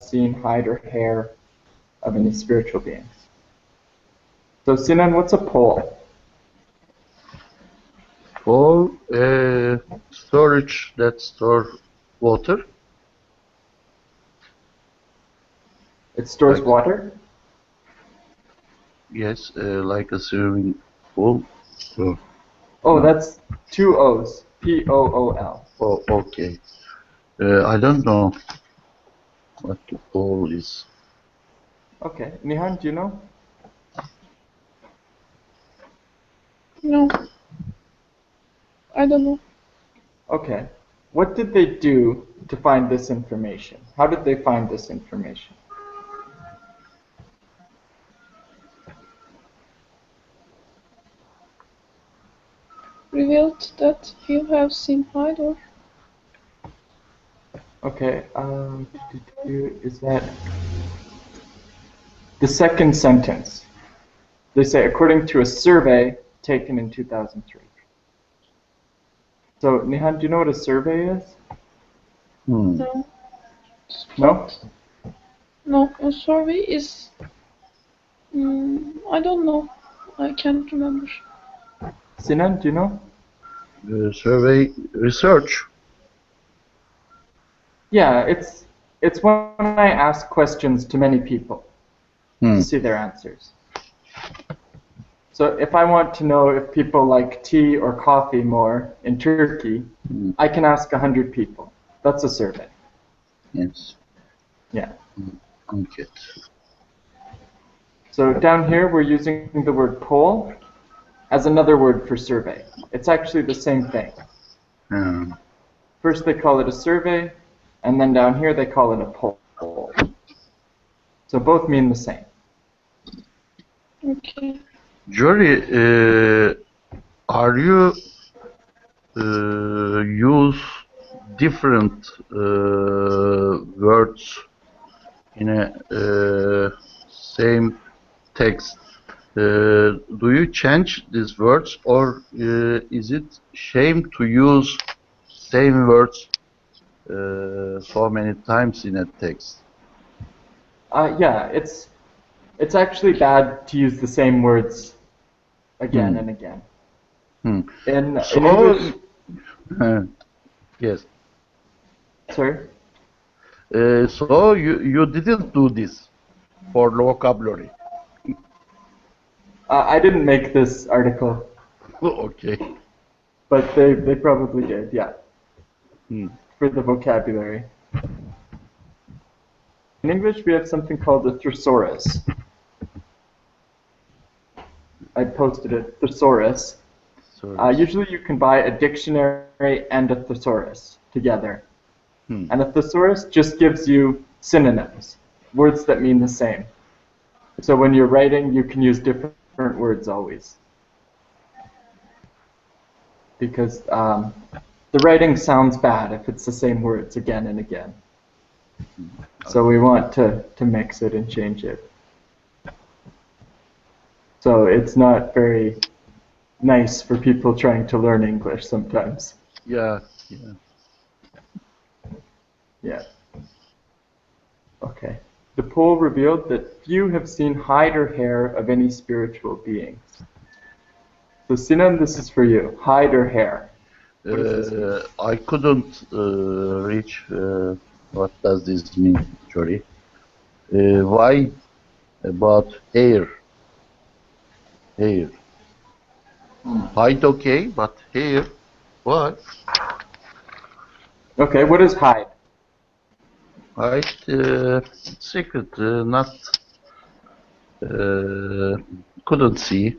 seen hide or hair of any spiritual beings. So Sinan, what's a pole? Pole, storage that store water. It stores Like, water? yes, like a swimming pool. So, Oh, no. that's two O's. P-O-O-L. Oh, okay. I don't know what the pole is. Okay. Nihan, do you know? No, I don't know. Okay. What did they do to find this information? How did they find this information? Revealed that you have seen hide or Okay. Is that the second sentence? They say, according to a survey taken in 2003. So, Nihan, do you know what a survey is? no. No? No, a survey is. I don't know. I can't remember. Sinan, do you know? Survey research. Yeah, it's when I ask questions to many people to see their answers. So if I want to know if people like tea or coffee more in Turkey, I can ask 100 people. That's a survey. Yes. Yeah. Okay. So down here we're using the word poll as another word for survey. It's actually the same thing. First they call it a survey, and then down here they call it a poll. So both mean the same. Okay. Jory, are you use different words in a same text? Do you change these words, or is it shame to use same words so many times in a text? Yeah, it's actually bad to use the same words again and again. In English. Yes. Sorry? So you didn't do this for vocabulary. I didn't make this article. Okay. But they probably did, yeah. For the vocabulary. In English, we have something called a thesaurus. I posted it, thesaurus. Usually you can buy a dictionary and a thesaurus together. And a thesaurus just gives you synonyms, words that mean the same. So when you're writing, you can use different words always. Because the writing sounds bad if it's the same words again and again. So we want to mix it and change it. So it's not very nice for people trying to learn English sometimes. Yeah. Okay. The poll revealed that few have seen hide or hair of any spiritual beings. So Sinan, this is for you. Hide or hair. What does this mean? I couldn't reach what does this mean, Jory. Why about hair? Hair. Hide okay, but hair, what? Okay, what is hide? Hide, secret, not, couldn't see.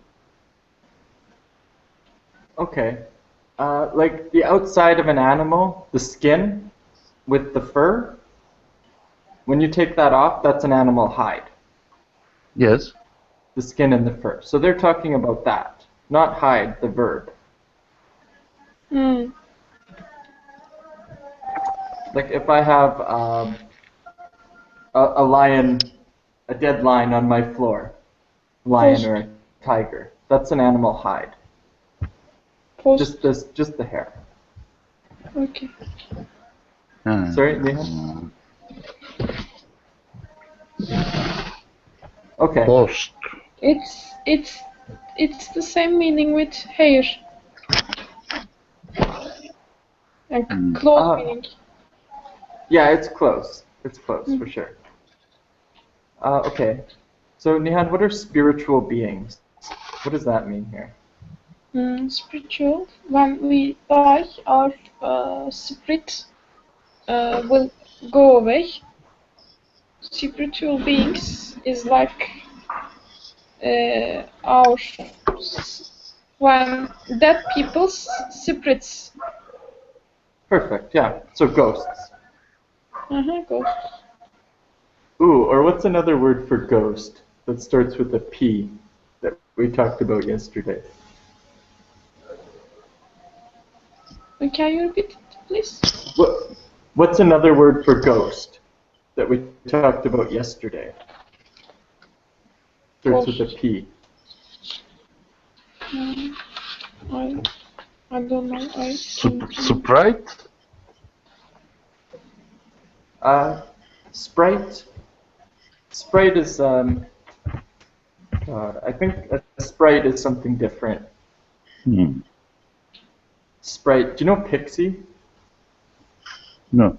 Okay. Like the outside of an animal, the skin with the fur, when you take that off, that's an animal hide. Yes. The skin and the fur. So they're talking about that, not hide, the verb. Like if I have a lion, a dead lion on my floor, lion or a tiger, that's an animal hide. Just the hair. Okay. Sorry, Nihan? Okay. Ghost. It's the same meaning with hair. Like close meaning. Yeah, it's close. It's close for sure. Okay. So Nihan, what are spiritual beings? What does that mean here? Spiritual. When we die, our spirit will go away. Spiritual beings is like our when dead people's spirits. Perfect. Yeah. So ghosts. Ghosts. Ooh, or what's another word for ghost that starts with a P that we talked about yesterday? Can you repeat it, please? What's another word for ghost that we talked about yesterday? Starts with a P. I don't know. Sprite? Sprite. Sprite is I think a sprite is something different. Sprite. Do you know Pixie? No.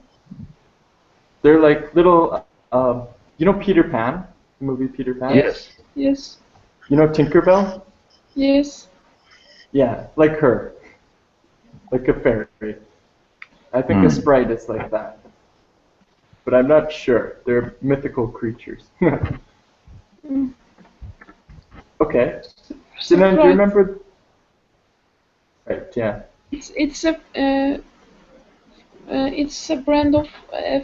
They're like little. You know Peter Pan? The movie Peter Pan. Yes. Yes. You know Tinkerbell? Yes. Yeah, like her. Like a fairy. I think a sprite is like that. But I'm not sure. They're mythical creatures. Okay. Sinan, do you remember? Right, yeah. It's a brand of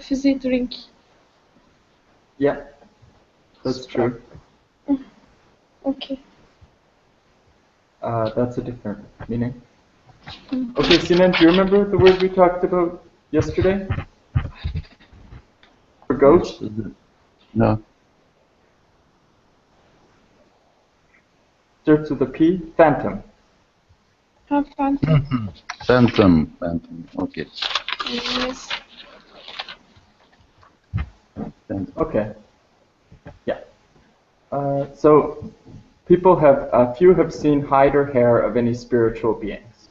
fizzy drink. Yeah, that's true. Okay. That's a different meaning. Okay, Sinan, do you remember the word we talked about yesterday? For ghost? No. Starts with a P. Phantom. Phantom. Phantom. Okay. Yes. Okay. Yeah. So people few have seen hide or hair of any spiritual beings.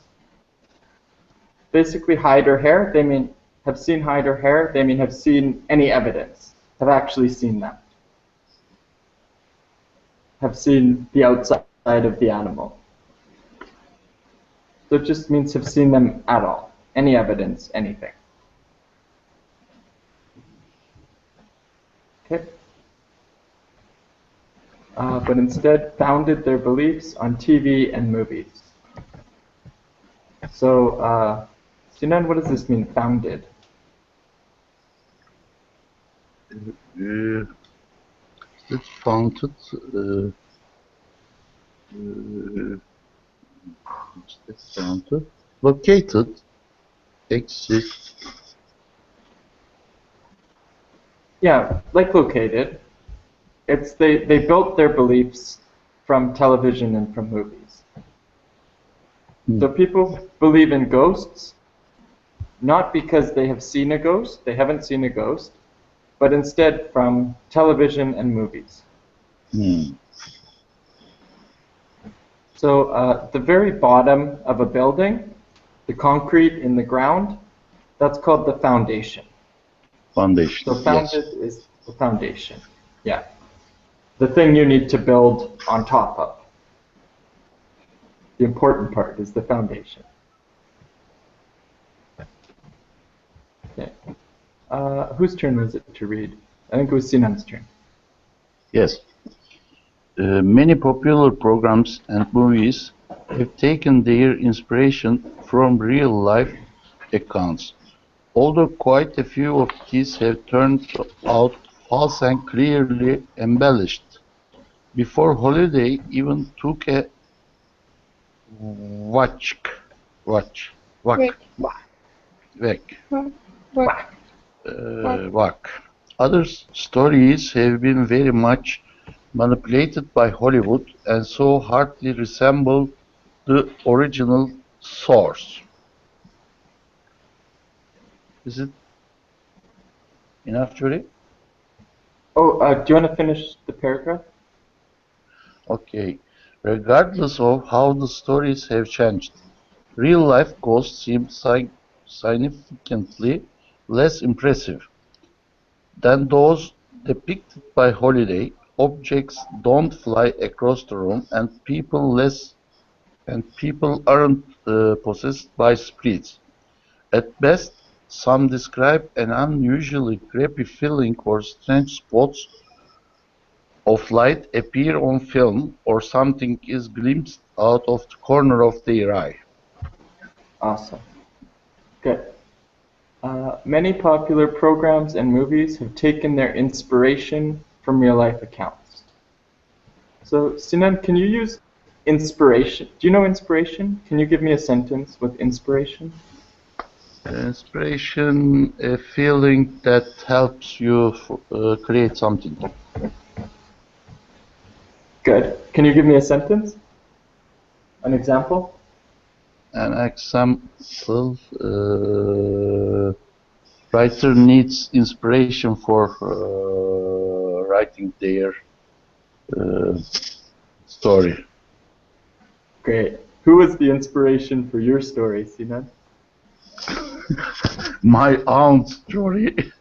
Basically, hide or hair, they mean have seen hide or hair, they mean have seen any evidence, have actually seen them. Have seen the outside of the animal. So it just means have seen them at all. Any evidence, anything. Okay. But instead founded their beliefs on TV and movies. So, Sinan, what does this mean, founded? It's founded. Founded. Located. Exist. Yeah, like located. It's they built their beliefs from television and from movies. So people believe in ghosts, not because they have seen a ghost, they haven't seen a ghost, but instead from television and movies. So the very bottom of a building, the concrete in the ground, that's called the foundation. Foundation. So founded is the foundation. Yeah. The thing you need to build on top of. The important part is the foundation. Okay. Whose turn was it to read? I think it was Sinan's turn. Yes. Many popular programs and movies have taken their inspiration from real-life accounts, although quite a few of these have turned out false and clearly embellished. Before Holiday even took a whack. Other stories have been very much manipulated by Hollywood and so hardly resemble the original source. Is it enough, Julie? Oh, do you want to finish the paragraph? Okay. Regardless of how the stories have changed, real-life ghosts seem significantly less impressive than those depicted by Holiday. Objects don't fly across the room, and people aren't possessed by spirits. At best, some describe an unusually creepy feeling or strange spots of light appear on film, or something is glimpsed out of the corner of their eye. Awesome. Good. Many popular programs and movies have taken their inspiration from real-life accounts. So, Sinan, can you use inspiration? Do you know inspiration? Can you give me a sentence with inspiration? Inspiration, a feeling that helps you create something. Good. Can you give me a sentence? An example? An example, writer needs inspiration for writing their story. Great. Who was the inspiration for your story, Sinan? My aunt story.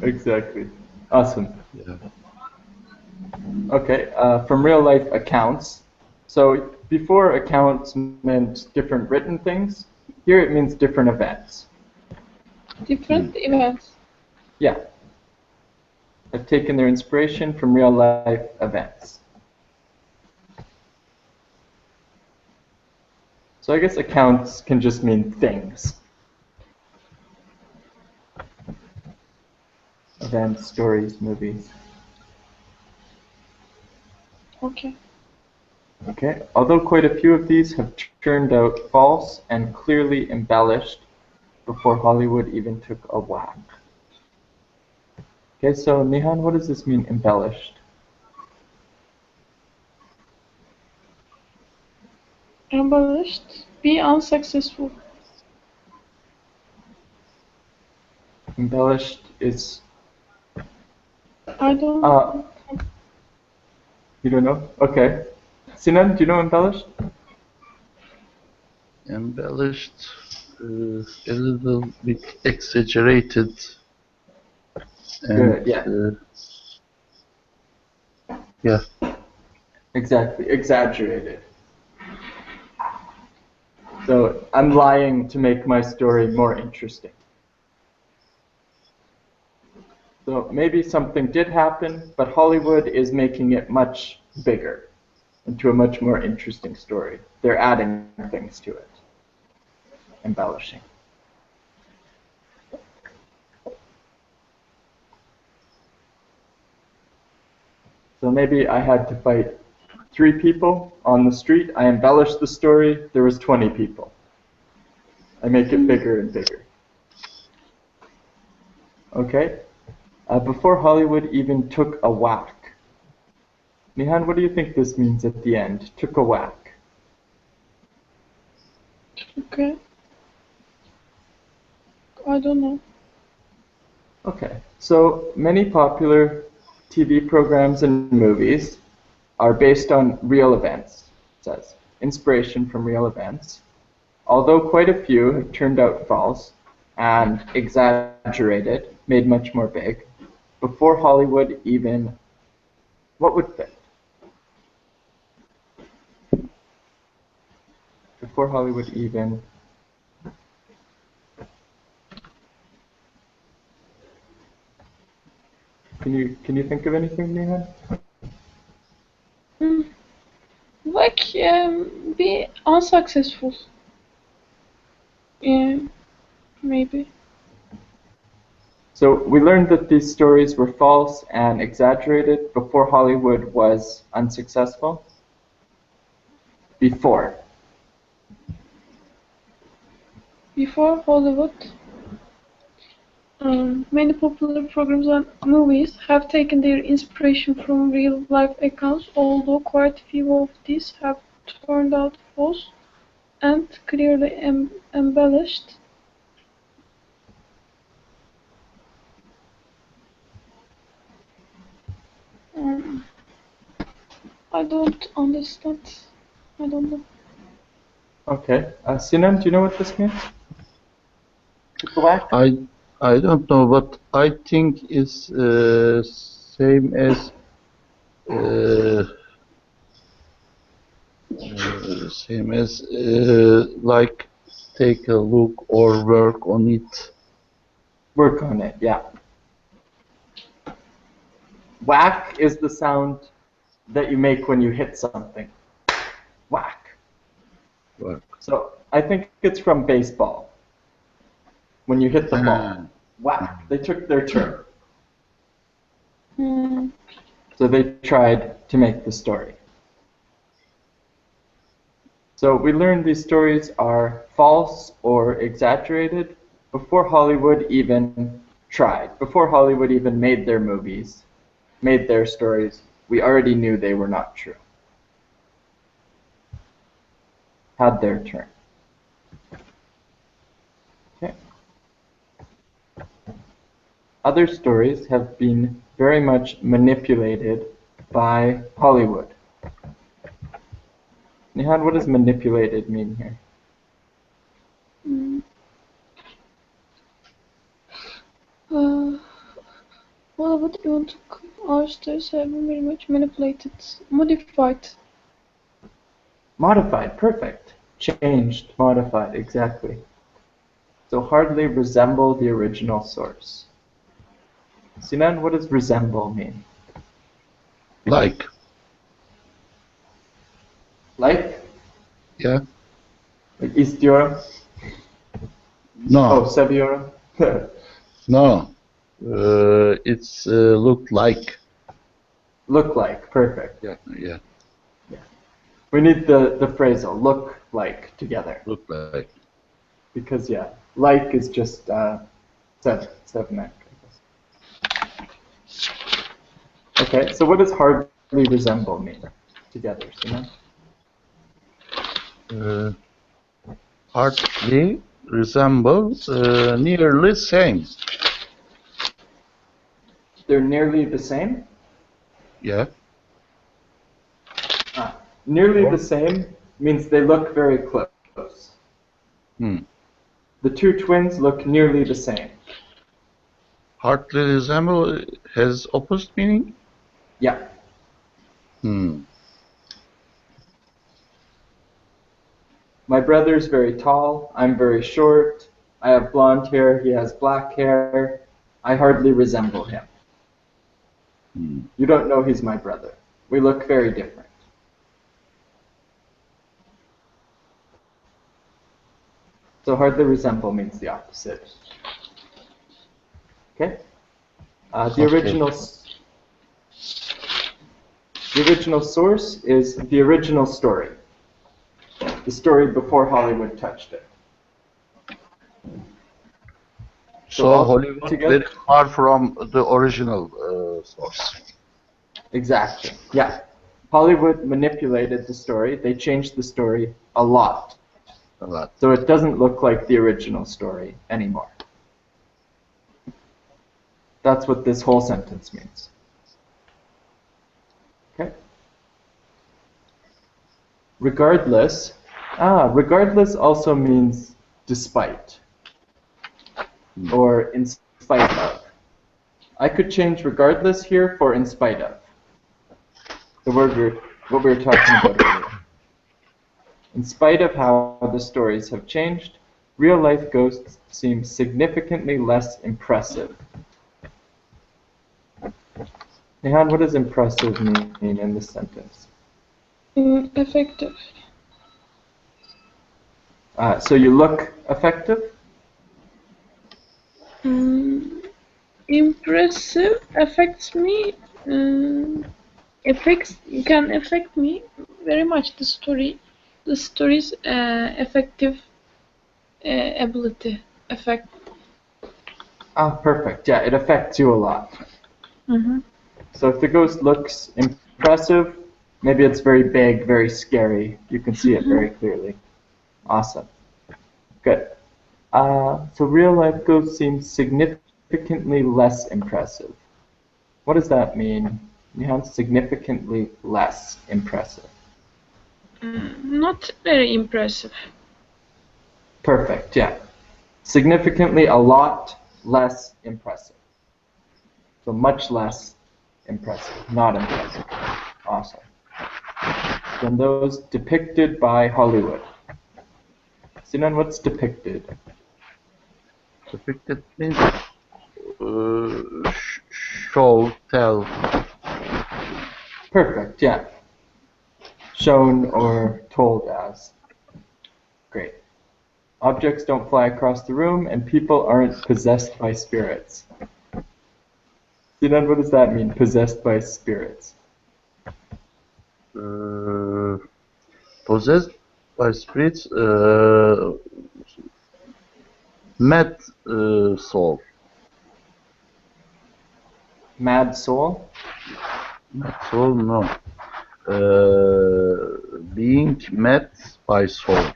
Exactly. Awesome. Yeah. Okay, from real life accounts. So before accounts meant different written things, here it means different events. Different events. Yeah. Have taken their inspiration from real life events. So I guess accounts can just mean things. Events, stories, movies. Okay. Okay, although quite a few of these have turned out false and clearly embellished before Hollywood even took a whack. Okay, so Nihan, what does this mean, embellished? Embellished. Be unsuccessful. Embellished is... I don't. You don't know? Okay. Sinan, do you know embellished? Embellished, a little bit exaggerated, and Good, yeah. Yeah. Exactly, exaggerated. So I'm lying to make my story more interesting. So maybe something did happen, but Hollywood is making it much bigger, into a much more interesting story. They're adding things to it, embellishing. So maybe I had to fight 3 people on the street. I embellished the story. There was 20 people. I make it bigger and bigger. Okay? Before Hollywood even took a whack. Nihan, what do you think this means at the end? Took a whack. Okay. I don't know. Okay. So many popular TV programs and movies are based on real events, it says. Inspiration from real events. Although quite a few have turned out false and exaggerated, made much more big, before Hollywood even... What would fit? Before Hollywood even... Can you think of anything, Nihan? Like, be unsuccessful. Yeah, maybe. So we learned that these stories were false and exaggerated before Hollywood was unsuccessful. Before. Before Hollywood, many popular programs and movies have taken their inspiration from real-life accounts, although quite few of these have turned out false and clearly embellished. I don't understand. I don't know. Okay. Sinan, do you know what this means? Black? I don't know, but I think it's same as like take a look or work on it. Work on it, yeah. Whack is the sound that you make when you hit something. Whack. Work. So I think it's from baseball. When you hit the ball. Whack. They took their turn. So they tried to make the story. So we learned these stories are false or exaggerated before Hollywood even tried. Before Hollywood even made their movies, made their stories, we already knew they were not true. Had their turn. Okay. Other stories have been very much manipulated by Hollywood. Nihan, what does manipulated mean here? Hollywood even took our stories have been very much manipulated, modified. Modified, perfect. Changed, modified, exactly. So hardly resemble the original source. Sinan, what does resemble mean? Like. Like? Yeah. Like istiyorum? No. Oh, seviyorum? No. It's look like. Look like, perfect. Yeah. We need the phrasal, look like, together. Look like. Because, yeah, like is just sevmek, I guess. Okay, so what does hardly resemble mean together, Sinan? Hardly resemble, nearly same. They're nearly the same? Yeah. Nearly the same means they look very close. The two twins look nearly the same. Hardly resemble has opposite meaning? Yeah. My brother's very tall, I'm very short, I have blonde hair, he has black hair, I hardly resemble him. You don't know he's my brother. We look very different. So hardly resemble means the opposite. Okay? The original source is the original story. The story before Hollywood touched it. So Hollywood very far from the original source. Exactly. Yeah. Hollywood manipulated the story. They changed the story a lot. So it doesn't look like the original story anymore. That's what this whole sentence means. Okay? Regardless. Regardless also means despite. Or in spite of. I could change regardless here for in spite of. The word what we were talking about earlier. In spite of how the stories have changed, real-life ghosts seem significantly less impressive. Nihan, what does impressive mean in this sentence? Effective. So you look effective? Impressive affects me. Can affect me very much. The story's effective ability effect. Perfect. Yeah, it affects you a lot. So if the ghost looks impressive, maybe it's very big, very scary. You can see it very clearly. Awesome. Good. So real-life ghosts seem significantly less impressive. What does that mean, Nihan, significantly less impressive. Not very impressive. Perfect, yeah. Significantly a lot less impressive. So much less impressive, not impressive. Awesome. Then those depicted by Hollywood. Sinan, what's depicted? Depicted means show, tell. Perfect, yeah. Shown or told as. Great. Objects don't fly across the room, and people aren't possessed by spirits. Sinan, what does that mean, possessed by spirits? Possessed by spirits, mad soul. Mad soul? Mad soul, no. Being mad by soul.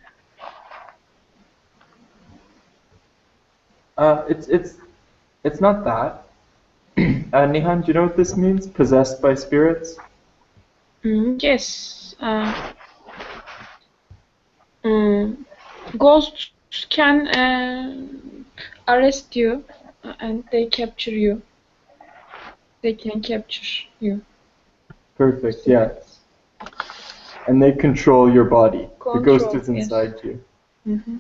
It's not that. Nihan, do you know what this means? Possessed by spirits? Yes. Ghosts can arrest you and they capture you. They can capture you. Perfect, yes. And they control your body. The ghost is inside yes. you. Mm-hmm.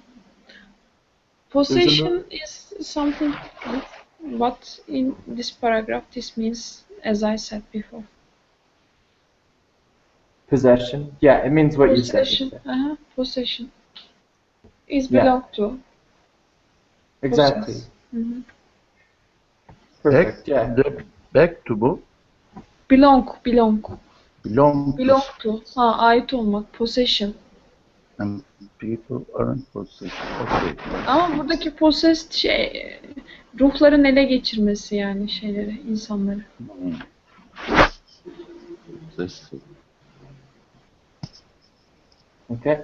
Possession is something different. But in this paragraph, this means, as I said before. Possession? Yeah, it means what Possession, you said. Possession. Is belong to. Exactly. Mm-hmm. Perfect, yeah. Back to bu. Belong. Belong to. Ait olmak. Possession. And people aren't possessed. Okay. Ama buradaki possessed ruhların ele geçirmesi yani şeyleri, insanları. Possessed. Okay.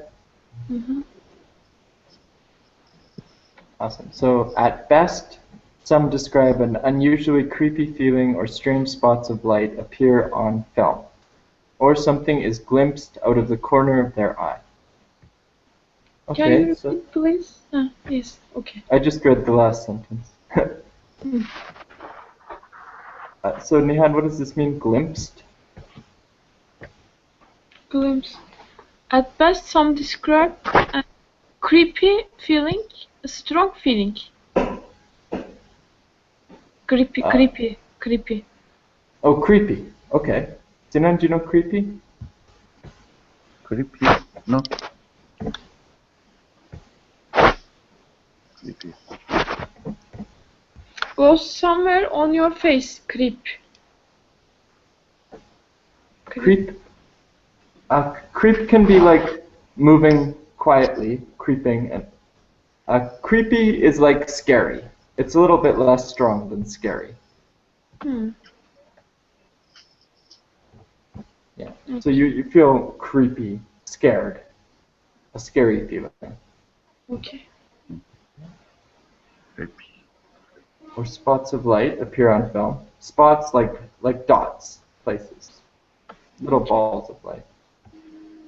Mm-hmm. Awesome. So at best, some describe an unusually creepy feeling or strange spots of light appear on film, or something is glimpsed out of the corner of their eye. Okay, Can you repeat, please? Yes, okay. I just read the last sentence. So Nihan, what does this mean, glimpsed? Glimpse. At best, some describe a creepy feeling, a strong feeling. Creepy. Oh, creepy. Okay. Sinan, do you know creepy? Creepy? No. Creepy. Goes somewhere on your face. Creep. Creep. Creep can be like moving quietly, creeping, and creepy is like scary. It's a little bit less strong than scary. Yeah. So you feel creepy, scared, a scary feeling. Okay. Creepy. Or spots of light appear on film. Spots like dots, places, little balls of light.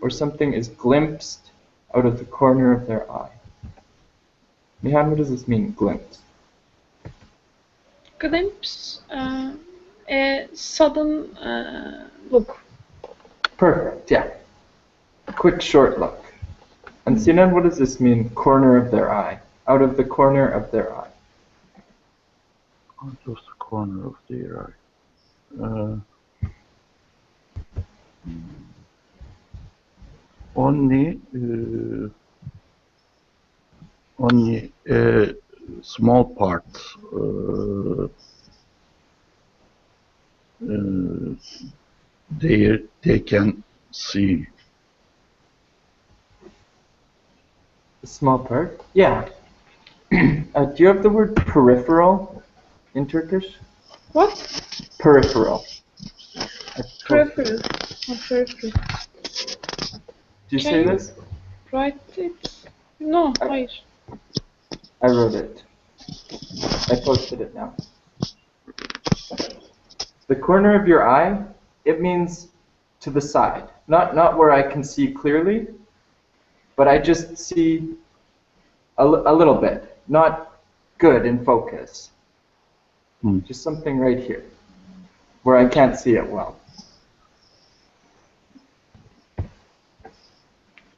Or something is glimpsed out of the corner of their eye. Nihan, what does this mean, glimpse? Glimpse, a sudden look. Perfect, yeah. Quick, short look. And Sinan, what does this mean, corner of their eye? Out of the corner of their eye. Out of the corner of their eye. Only a small part they can see. A small part? Yeah. Do you have the word peripheral in Turkish? What? Peripheral. Peripheral. Do you say this? Write it? No, hayır. I wrote it. I posted it now. The corner of your eye it means to the side. Not where I can see clearly, but I just see a little bit. Not good in focus. Just something right here, where I can't see it well.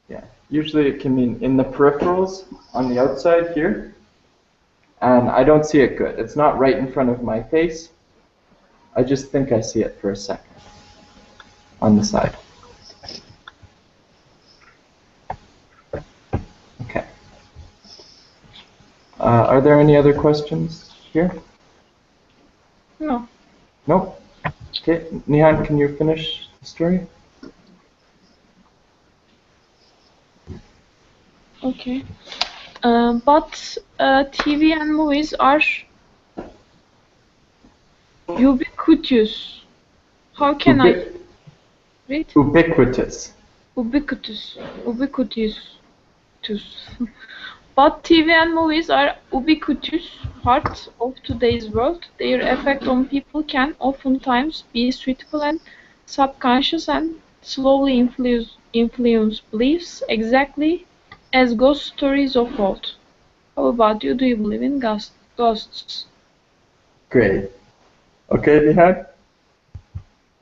Yeah, usually it can mean in the peripherals on the outside here, and I don't see it good. It's not right in front of my face. I just think I see it for a second on the side. Okay. Are there any other questions here? No. Nope. Okay, Nihan, can you finish the story? Okay. But TV and movies are ubiquitous. How can I read? Ubiquitous. Ubiquitous. But TV and movies are ubiquitous part of today's world. Their effect on people can oftentimes be suitable and subconscious and slowly influence beliefs exactly as ghost stories of old. How about you? Do you believe in ghosts? Great. Okay, Nihan?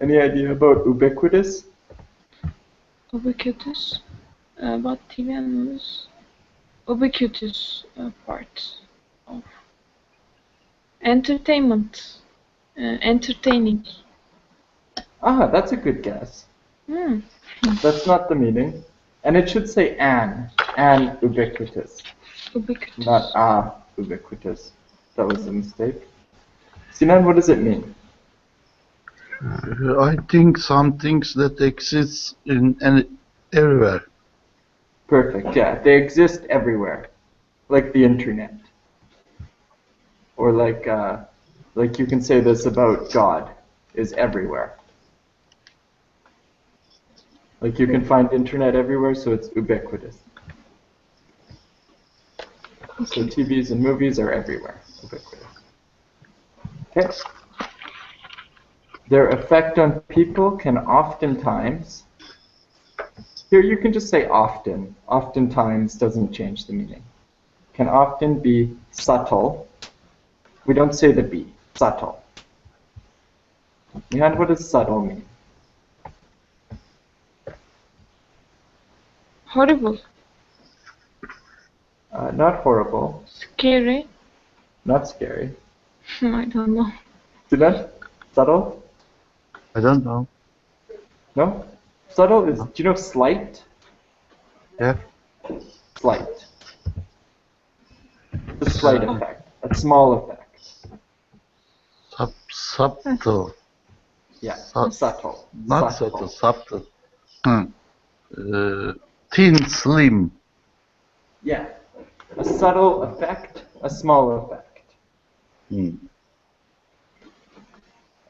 Any idea about ubiquitous? Ubiquitous. But TV and movies. Ubiquitous part of entertainment. Entertaining. Ah, that's a good guess. That's not the meaning. And it should say an ubiquitous. Ubiquitous. Not ubiquitous. That was a mistake. Sinan, what does it mean? I think some things that exist in everywhere. Perfect, yeah. They exist everywhere. Like the internet. Or like you can say this about God, is everywhere. Like you can find internet everywhere, so it's ubiquitous. So TVs and movies are everywhere, ubiquitous. Okay. Their effect on people can oftentimes, here you can just say often. Oftentimes doesn't change the meaning. Can often be subtle. We don't say the B, subtle. Nihan, what does subtle mean? Horrible. Not horrible. Scary. Not scary. I don't know. Sinan? Subtle? I don't know. No? Subtle is, do you know slight? Yeah. Slight. A slight effect. A small effect. Subtle. Yeah, subtle. Not subtle, subtle. Thin, slim. Yeah. A subtle effect, a small effect.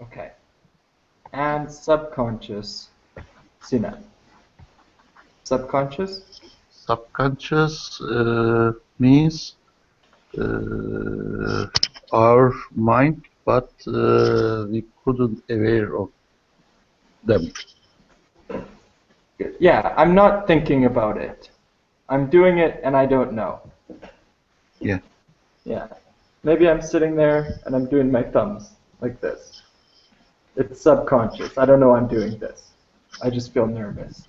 Okay. And subconscious. Sinan. Subconscious? Subconscious means our mind, but we couldn't aware of them. Yeah, I'm not thinking about it. I'm doing it and I don't know. Yeah. Yeah. Maybe I'm sitting there and I'm doing my thumbs like this. It's subconscious. I don't know I'm doing this. I just feel nervous.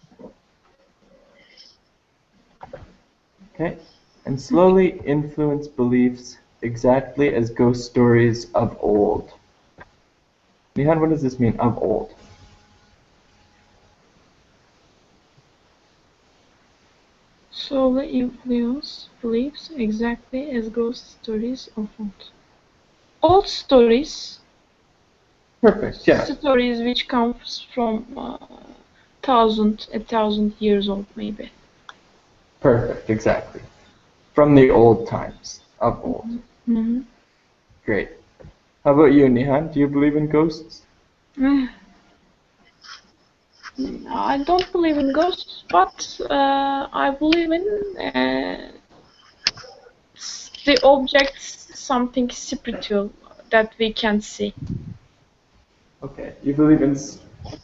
Okay. And slowly influence beliefs exactly as ghost stories of old. Nihan, what does this mean, of old? Slowly influence beliefs exactly as ghost stories of old. Old stories. Perfect, yeah. Stories which comes from 1,000 years old, maybe. Perfect, exactly. From the old times, of old. Mm-hmm. Great. How about you, Nihan? Do you believe in ghosts? I don't believe in ghosts, but I believe in the objects, something spiritual that we can see. Okay, you believe in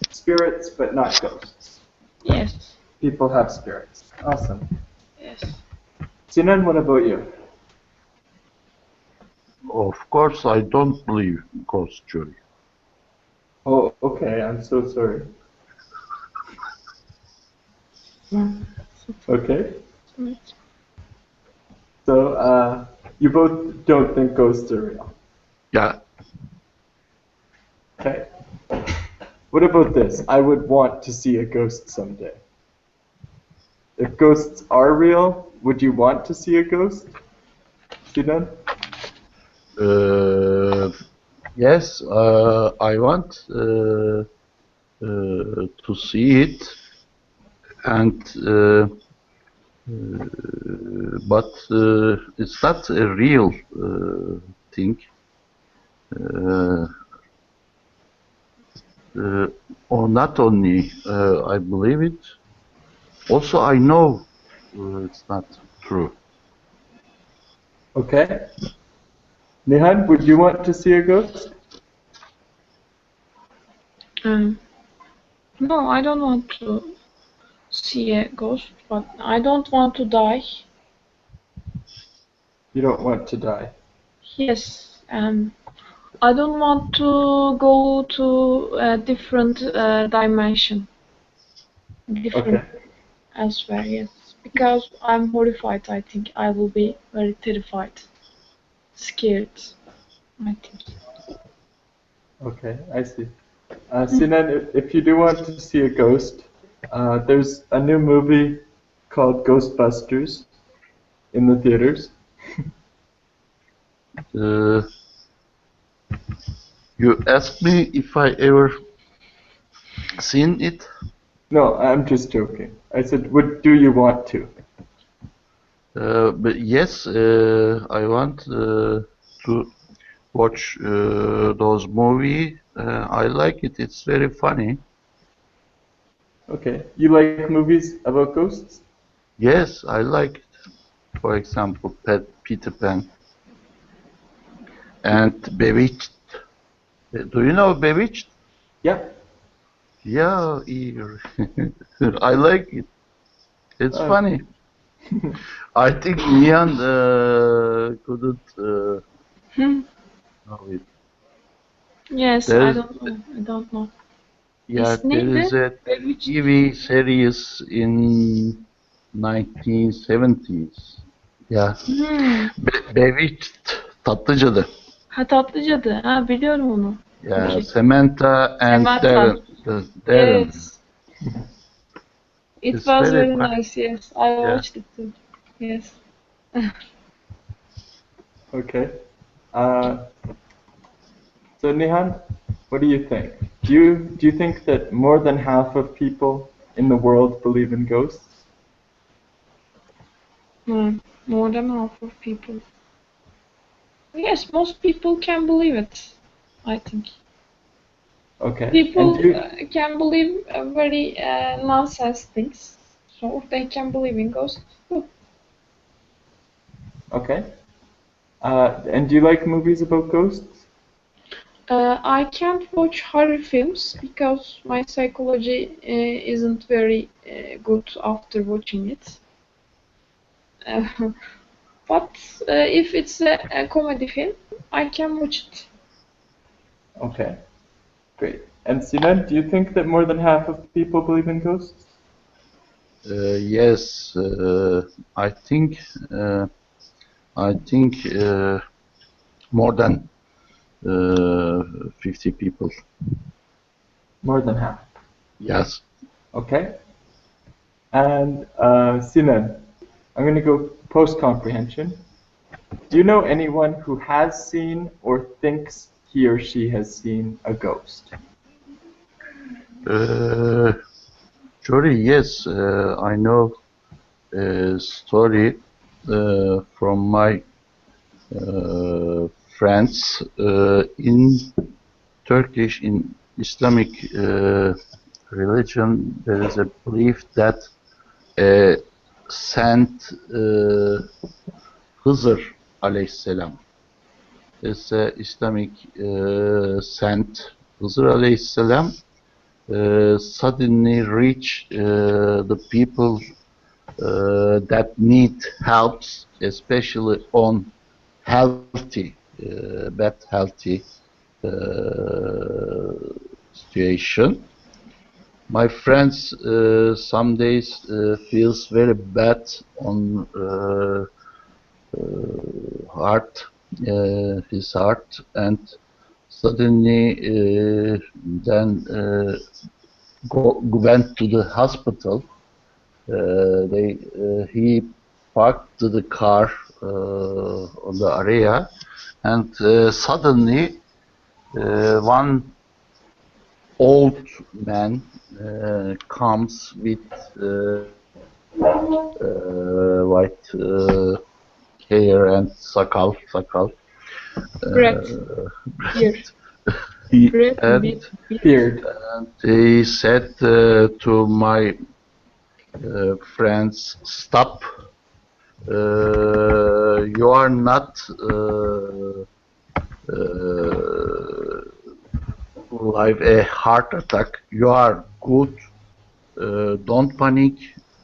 spirits, but not ghosts. Yes. People have spirits. Awesome. Yes. Sinan, what about you? Of course, I don't believe ghost Jory. Oh, okay. I'm so sorry. Okay. So, you both don't think ghosts are real. Yeah. Okay. What about this? I would want to see a ghost someday. If ghosts are real, would you want to see a ghost? Sinan? Yes, I want to see it, and but it's not a real thing. Or not only I believe it, also I know it's not true. Okay. Nihan, would you want to see a ghost? No, I don't want to see a ghost, but I don't want to die. You don't want to die. Yes, I don't want to go to a different dimension, different Okay. elsewhere. Yes, because I'm horrified. I think I will be very terrified, scared. I think. Okay, I see. Sinan, if you do want to see a ghost, there's a new movie called Ghostbusters in the theaters. You asked me if I ever seen it. No, I'm just joking. I said, do you want to? But yes, I want to watch those movies. I like it. It's very funny. Okay. You like movies about ghosts? Yes, I like it. For example, Peter Pan and Bewitched. Do you know Bewitched? Yeah. Yeah, I like it. It's funny. I think Nian couldn't know it. Yes, I There's, don't know. I don't know. yeah, there Neydi? is a Bewitched. TV series in 1970s. Yeah, Bewitched, Tatlı Cadı. Ha Tatlı Cadı. Ha biliyorum onu. Yeah, Okay. Samantha and Samantha. Darren. Darren. Yes. It It's was very very funny. nice. Yes, I Yeah. watched it too. Yes. Okay. So Nihan, what do you think? Do you think that more than half of people in the world believe in ghosts? More than half of people. Yes, most people can believe it. I think Okay. And people do you, can believe very nonsense things, so they can believe in ghosts too. okay. And do you like movies about ghosts? I can't watch horror films because my psychology isn't very good after watching it. Uh, but if it's a comedy film, I can watch it. Okay. Great. And Sinan, do you think that more than half of people believe in ghosts? Yes, I think I think more than 50 people. More than half. Yes. Okay. And Sinan, I'm going to go post-comprehension. Do you know anyone who has seen or thinks he or she has seen a ghost? Jory, yes, I know a story from my friends in Turkish, in Islamic religion. There is a belief that Saint Hızır aleyhisselam is a Islamic saint. Hızır aleyhisselam suddenly reach the people that need helps, especially on healthy, bad healthy situation. My friends some days feels very bad on heart, his heart, and suddenly then went to the hospital. He parked the car on the area, and suddenly one old man comes with white hair and sakal. Bread. Here. He, Bread and, with Beard. and he said to my friends, "Stop! You are not like a heart attack. You are good. Don't panic.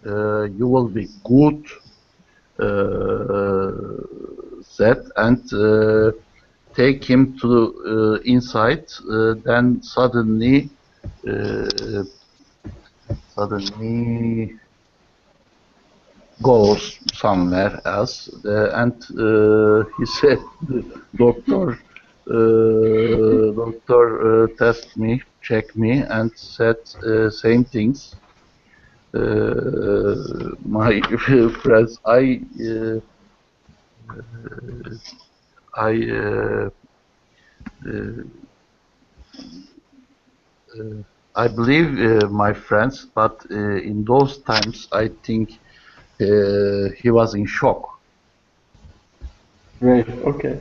You will be good." Said, and take him to inside. Then suddenly goes somewhere else, and he said, doctor test me, check me, and said same things. My friends, I uh, I believe my friends, but in those times I think he was in shock. Right. Okay.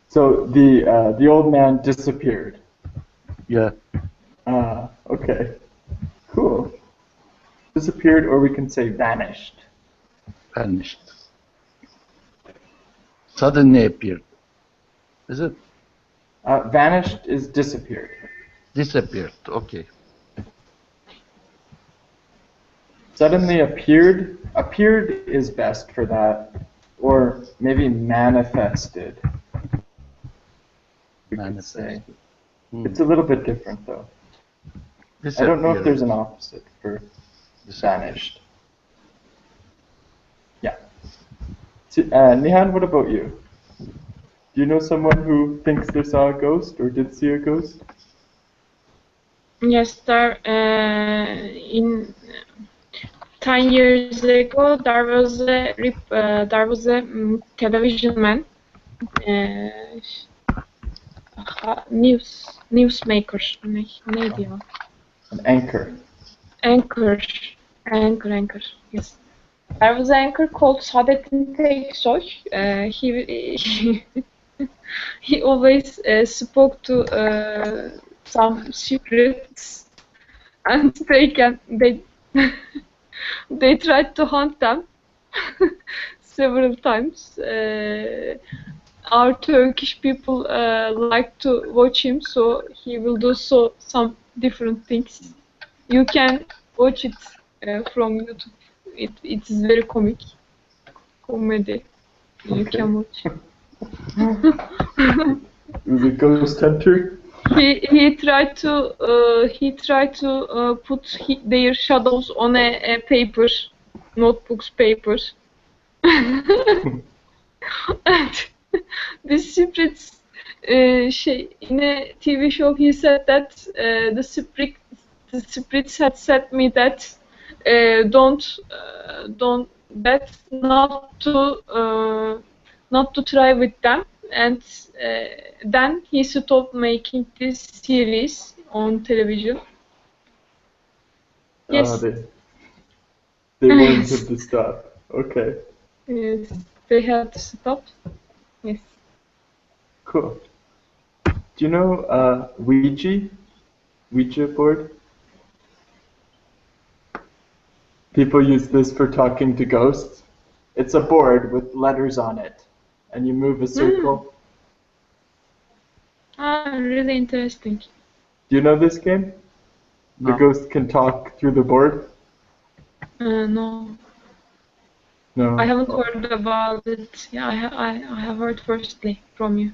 So the old man disappeared. Yeah, Okay. Cool. Disappeared, or we can say vanished. vanished. Suddenly appeared. Is it? Vanished is disappeared. Disappeared. Okay. Suddenly appeared. Appeared is best for that, or maybe manifested. We could say. Manifested. It's a little bit different though. I don't know if Disappeared. there's an opposite for Disappeared. vanished. Yeah. Nihan, what about you? Do you know someone who thinks they saw a ghost or did see a ghost? Yes, there in 10 years ago there was a television man, newsmaker. Neydi ya? An anchor. Anchor. Anchor. Yes. There was an anchor called Saadettin Teksoy. He always spoke to some secrets, and they they tried to hunt them several times. Our Turkish people like to watch him, so he will do some different things. You can watch it from YouTube. It is very comedy. You Okay. can watch. It was a ghost hunter. He tried to put their shadows on a paper, notebooks paper. And the secrets in a TV show he said that the spirits had said me that don't that not to try with them, and then he stopped making this series on television. Yes. They warned him to stop. Okay. Yes, they had to stop. Yes. Cool. Do you know Ouija board? People use this for talking to ghosts. It's a board with letters on it, and you move a circle. Really interesting. Do you know this game? The No. ghost can talk through the board? No. No. I haven't heard about it. Yeah, I have heard firstly from you.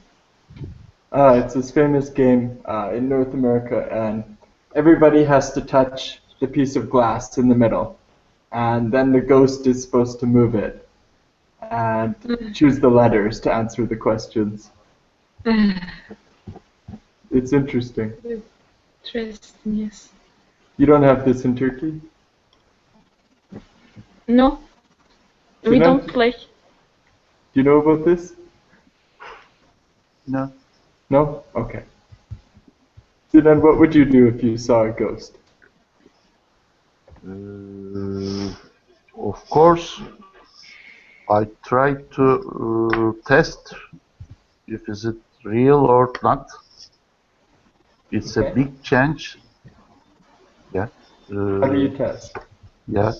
It's this famous game in North America, and everybody has to touch the piece of glass in the middle, and then the ghost is supposed to move it and choose the letters to answer the questions. It's interesting. Interesting, yes. You don't have this in Turkey? No, we don't play. Do you know about this? No. No? Okay. So then what would you do if you saw a ghost? Of course, I try to test if is it real or not. It's Okay. a big change. Yeah. How do you test? Yeah.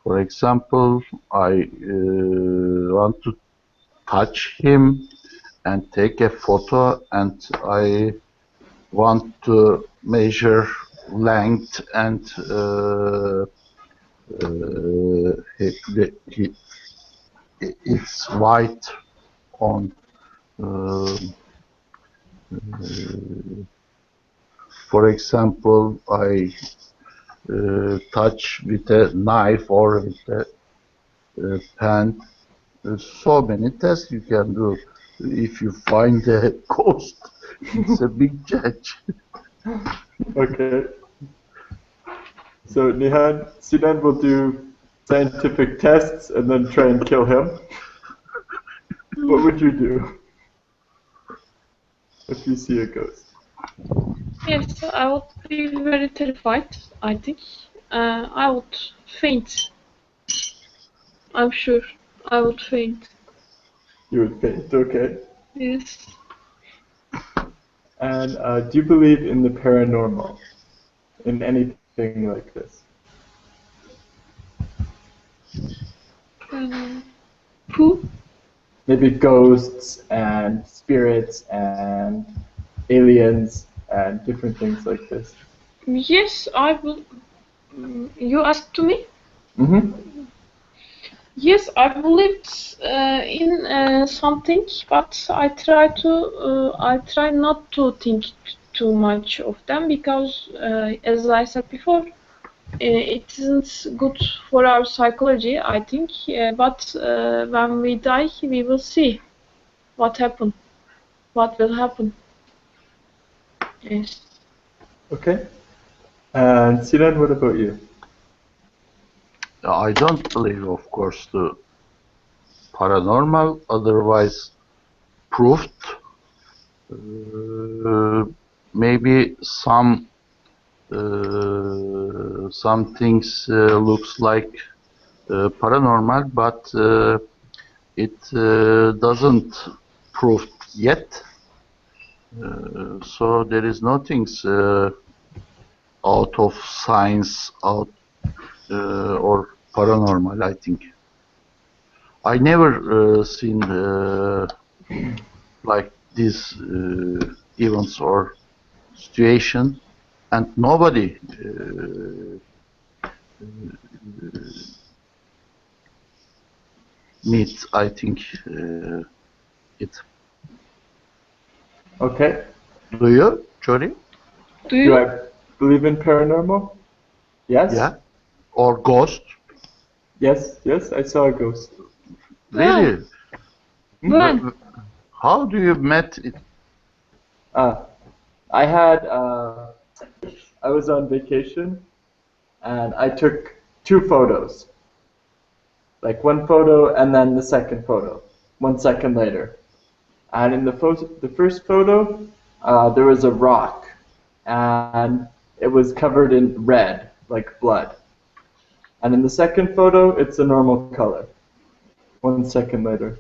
For example, I want to touch him and take a photo, and I want to measure length and it's white on for example, I touch with a knife or with a pen. There's so many tests you can do. If you find a ghost, it's a big change. Okay. So Nihan, Sinan will do scientific tests and then try and kill him. What would you do if you see a ghost? Yes, I would be very terrified, I think. I would faint. I'm sure I would faint. You would faint, okay. Yes. And do you believe in the paranormal? In anything like this? Who? Maybe ghosts and spirits and aliens and different things like this. Yes, I will. You asked to me? Mm-hmm. Yes, I believed in something, but I try not to think too much of them because, as I said before, it isn't good for our psychology, I think. But when we die, we will see what happened, what will happen. Yes. Okay. And Sinan, what about you? I don't believe, of course, the paranormal, otherwise proved. Maybe some things looks like paranormal, but it doesn't prove yet. So there is nothing out of science, out or paranormal, I think. I never seen like these events or situation, and nobody needs, I think, it. Okay. Do you, Chori? Do I believe in paranormal? Yes. Yeah. Or ghost? Yes, I saw a ghost. Really? When? How do you met it? I had, I was on vacation and I took 2 photos. Like one photo and then the second photo, 1 second later. And in the first photo, there was a rock and it was covered in red, like blood. And in the second photo, it's a normal color. 1 second later.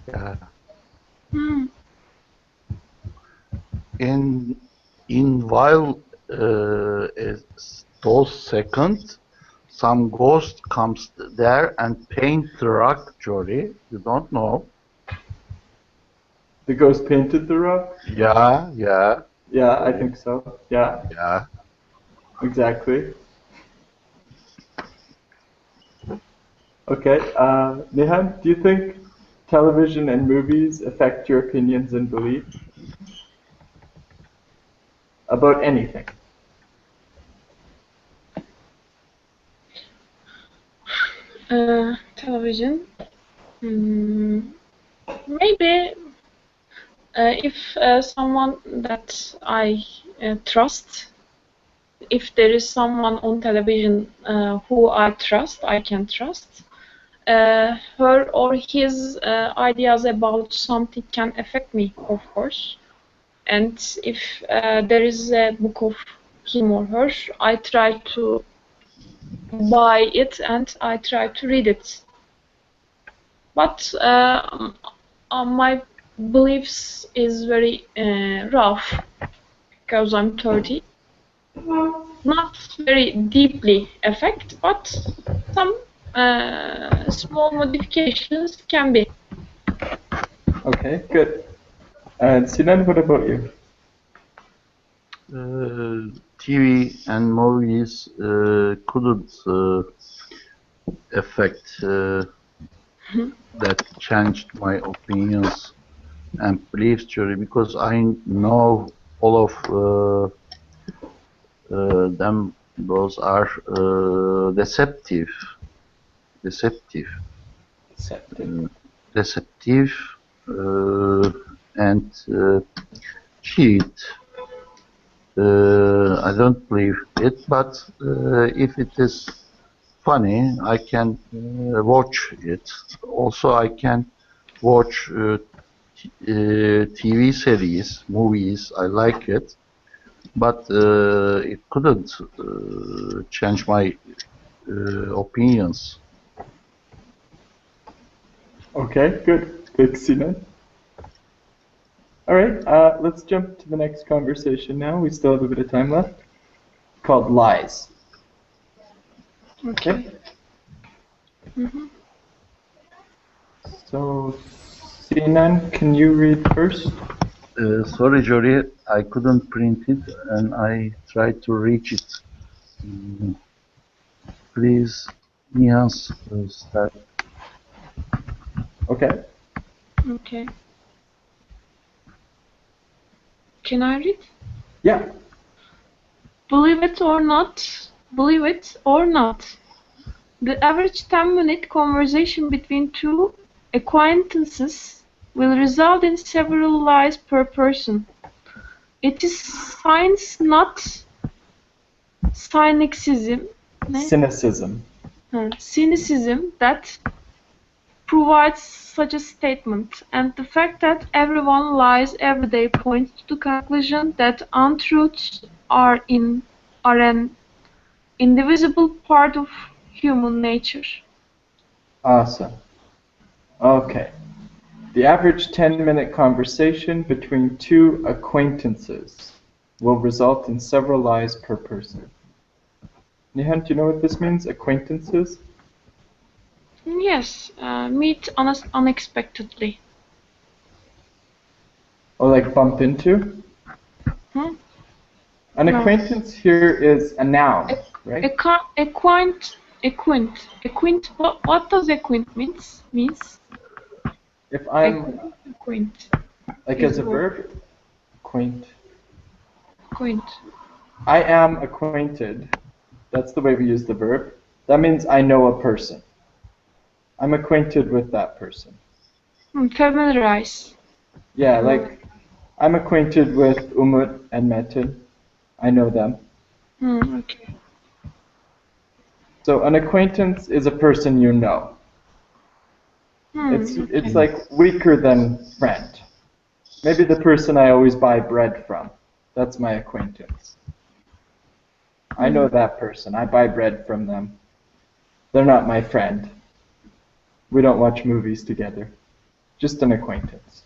Yeah. Hmm. In while those seconds, some ghost comes there and paint the rock, Jory. You don't know. The ghost painted the rock? Yeah, yeah. Yeah, I think so. Yeah. Yeah. Exactly. Okay. Nihan, do you think television and movies affect your opinions and beliefs about anything? Television. Maybe if someone that I trust, if there is someone on television who I trust, I can trust, her or his ideas about something can affect me, of course. And if there is a book of him or her, I try to buy it and I try to read it. But my beliefs is very rough because I'm 30. Not very deeply affect, but some small modifications can be. Okay, good. And Sinan, what about you? TV and movies couldn't affect that changed my opinions and beliefs, Jury, because I know all of them. Those are deceptive, Deceptive. deceptive, and cheat. I don't believe it, but if it is funny, I can watch it. Also, I can watch TV series, movies. I like it, but it couldn't change my opinions. Okay, good. Thanks, Sinan. All right, let's jump to the next conversation now. We still have a bit of time left. Called lies. Okay. So, Sinan, can you read first? Sorry, Jory, I couldn't print it, and I tried to reach it. Please, Nihan's start. Okay. Okay. Can I read? Yeah. Believe it or not, the average 10-minute conversation between two acquaintances will result in several lies per person. It is science, not cynicism, cynicism that provides such a statement, and the fact that everyone lies every day points to the conclusion that untruths are an indivisible part of human nature. Awesome. Okay. The average 10-minute conversation between two acquaintances will result in several lies per person. Nihan, do you know what this means? Acquaintances? Yes, meet unexpectedly. Or like bump into? An acquaintance here is a noun, right? Acquaint. What does acquaint means? If I'm acquaint. Like as a verb? Acquaint. Acquaint. I am acquainted. That's the way we use the verb. That means I know a person. I'm acquainted with that person. Familiarize. Yeah, like I'm acquainted with Umut and Metin. I know them. Okay. So an acquaintance is a person you know. It's like weaker than friend. Maybe the person I always buy bread from. That's my acquaintance. I know that person. I buy bread from them. They're not my friend. We don't watch movies together. Just an acquaintance.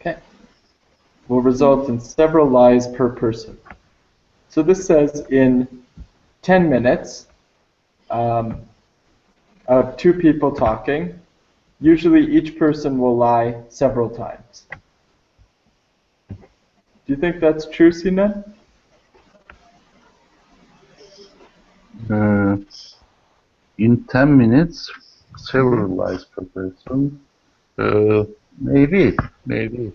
Okay. Will result in several lies per person. So this says in 10 minutes of two people talking, Usually each person will lie several times. Do you think that's true, Sinan? In 10 minutes, several lies per person. Maybe. Do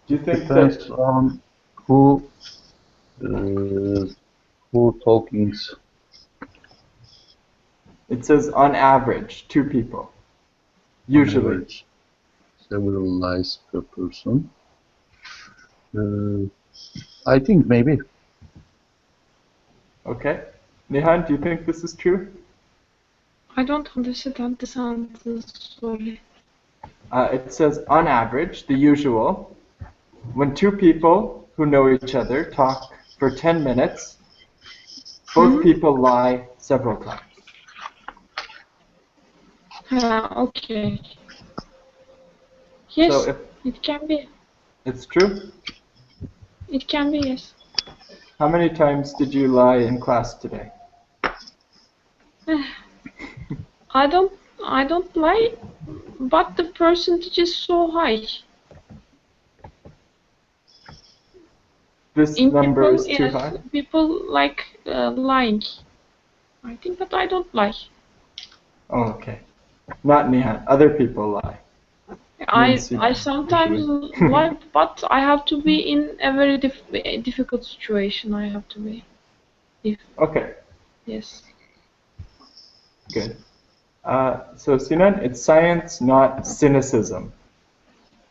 you think Depends that on who talkings. it says on average 2 people? Usually. Average, several lies per person. I think maybe. Okay. Nihan, do you think this is true? I don't understand the sentence, sorry. It says on average, the usual, when 2 people who know each other talk for 10 minutes, both people lie several times. Okay. Yes, So if it can be. it's true, It can be, yes. how many times did you lie in class today? I don't lie, but the percentage is so high. This number is too high? People like lying. I think, but I don't lie. Oh, okay. Not Nihan. Other people lie. I sometimes lie, but I have to be in a very difficult situation. I have to be. Okay. Yes. Good. So Sinan, it's science, not cynicism.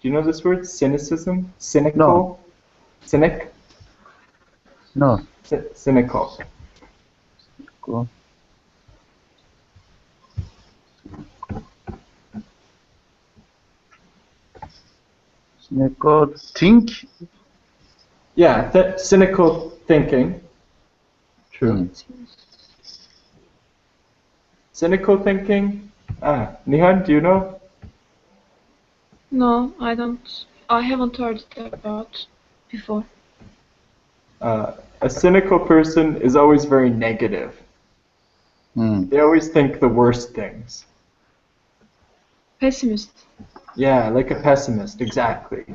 Do you know this word? Cynicism? Cynical? No. Cynic? No. Cynical. Cool. Cynical think? Yeah, cynical thinking. True. Cynical thinking? Nihan, do you know? No, I don't. I haven't heard it about before. A cynical person is always very negative. They always think the worst things. Pessimist. Yeah, like a pessimist, exactly.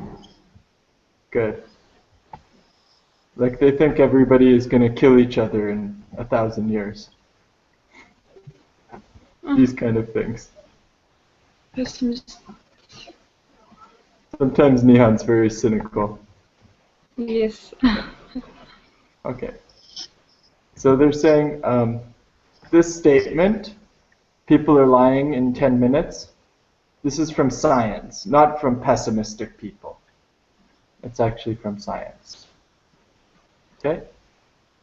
Good. Like they think everybody is going to kill each other in 1,000 years. These kind of things. Pessimist. Sometimes Nihan's very cynical. Yes. Okay. So they're saying this statement, people are lying in 10 minutes, this is from science, not from pessimistic people. It's actually from science. Okay?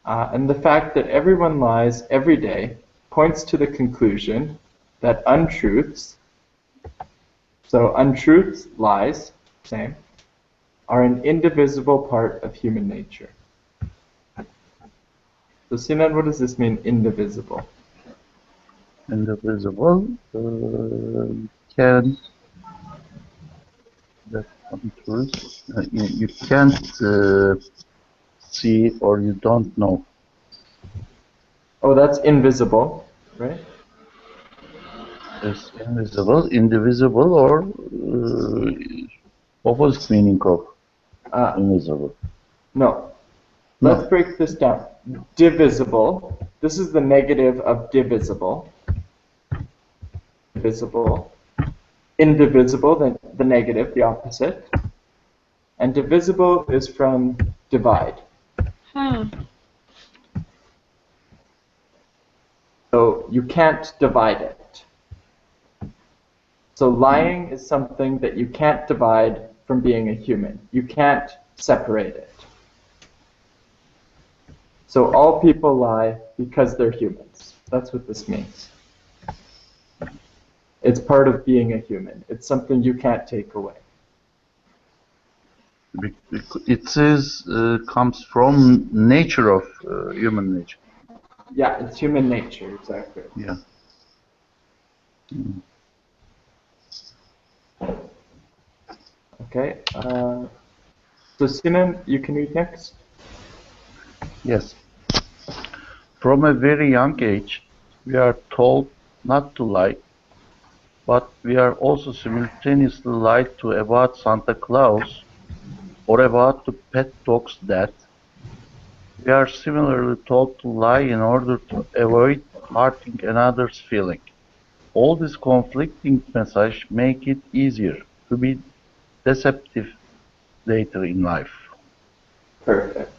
And the fact that everyone lies every day points to the conclusion that untruths, so untruths, lies, same, are an indivisible part of human nature. So Sinan, what does this mean, indivisible? Indivisible can you can't see or you don't know. Oh, that's invisible, right? Yes, invisible, indivisible, or opposite meaning of invisible. No. Let's break this down. Divisible. This is the negative of divisible. Divisible. Indivisible, the negative, the opposite. And divisible is from divide. So you can't divide it. So lying is something that you can't divide from being a human. You can't separate it. So all people lie because they're humans. That's what this means. It's part of being a human. It's something you can't take away. It says comes from nature of human nature. Yeah, it's human nature, exactly. Yeah. Okay. So Sinan, you can read next. Yes. From a very young age, we are told not to lie but we are also simultaneously lied to about Santa Claus or about the pet dog's death. We are similarly told to lie in order to avoid hurting another's feeling. All these conflicting messages make it easier to be deceptive later in life. Perfect.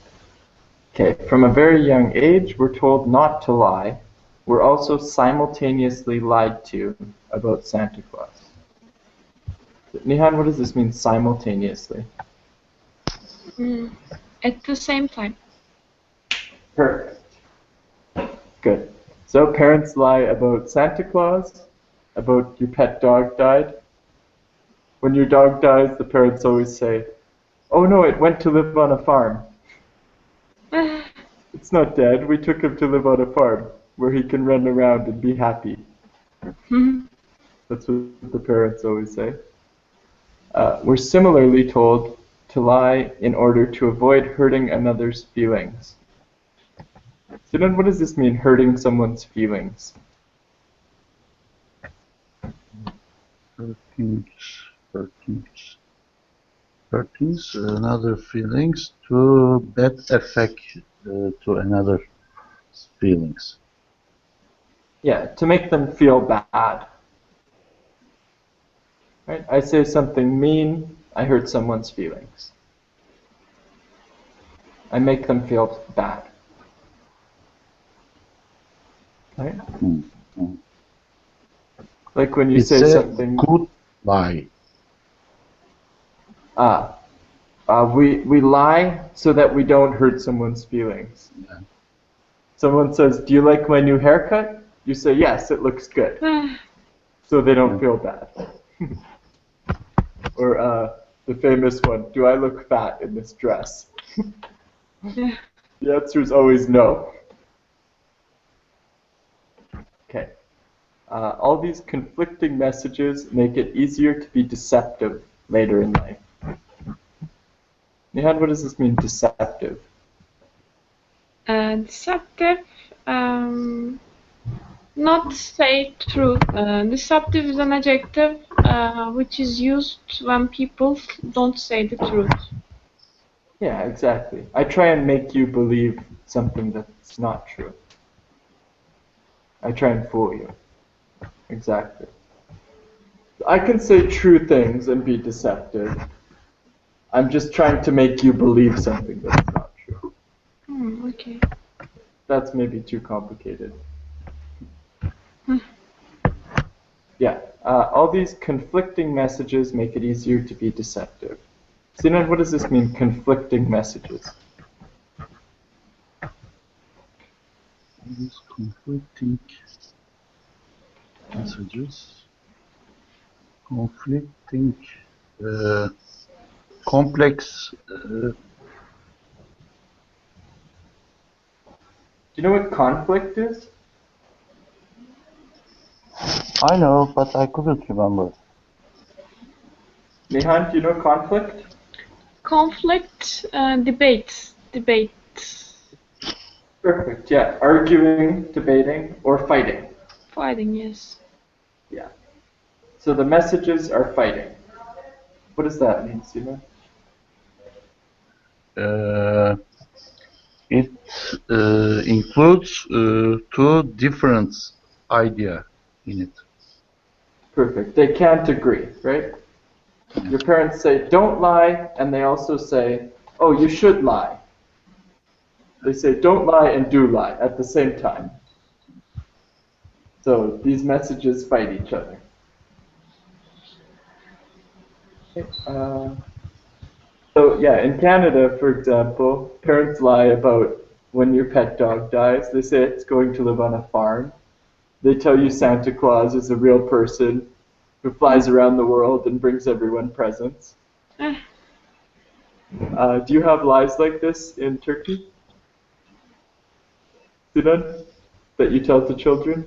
Okay, from a very young age, we're told not to lie. We're also simultaneously lied to about Santa Claus. Nihan, what does this mean, simultaneously? At the same time. Perfect. Good. So parents lie about Santa Claus, about your pet dog died. When your dog dies, the parents always say, "Oh no, it went to live on a farm." It's not dead. We took him to live on a farm where he can run around and be happy. That's what the parents always say. We're similarly told to lie in order to avoid hurting another's feelings. So then what does this mean, hurting someone's feelings? Hurtings another feelings to bad effect to another feelings. Yeah, to make them feel bad. Right? I say something mean, I hurt someone's feelings. I make them feel bad. Right? Like when you say something. Good lie. We lie so that we don't hurt someone's feelings. Yeah. Someone says, "Do you like my new haircut?" You say, "Yes, it looks good." So they don't feel bad. Or the famous one, "Do I look fat in this dress?" The answer is always no. Okay. All these conflicting messages make it easier to be deceptive later in life. Nihan, what does this mean, deceptive? Deceptive, not say truth. Deceptive is an adjective which is used when people don't say the truth. Yeah, exactly. I try and make you believe something that's not true. I try and fool you. Exactly. I can say true things and be deceptive. I'm just trying to make you believe something that's not true. Okay. That's maybe too complicated. Yeah, all these conflicting messages make it easier to be deceptive. Sinan, what does this mean, conflicting messages? These conflicting messages, conflicting, complex. Do you know what conflict is? I know, but I couldn't remember. Nihan, do you know conflict? Conflict, debate. Perfect, yeah. Arguing, debating, or fighting. Fighting, yes. Yeah. So the messages are fighting. What does that mean, Sinan? It includes two different ideas in it. Perfect. They can't agree, right? Your parents say, "Don't lie," and they also say, "Oh, you should lie." They say, "Don't lie," and "do lie" at the same time. So these messages fight each other. So yeah, in Canada, for example, parents lie about when your pet dog dies. They say it's going to live on a farm. They tell you Santa Claus is a real person who flies around the world and brings everyone presents. Do you have lies like this in Turkey? Sinan, that you tell to children?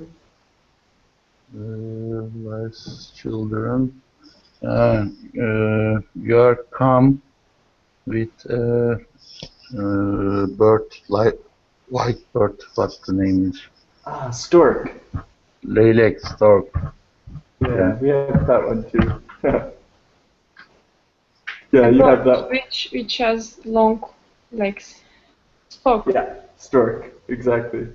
Lies, children. You come with a bird, like white bird. What the name is? Stork. Leylek, stork. Yeah, we have that one too. Yeah, you have that. Which has long legs. Stork. Yeah, stork, exactly.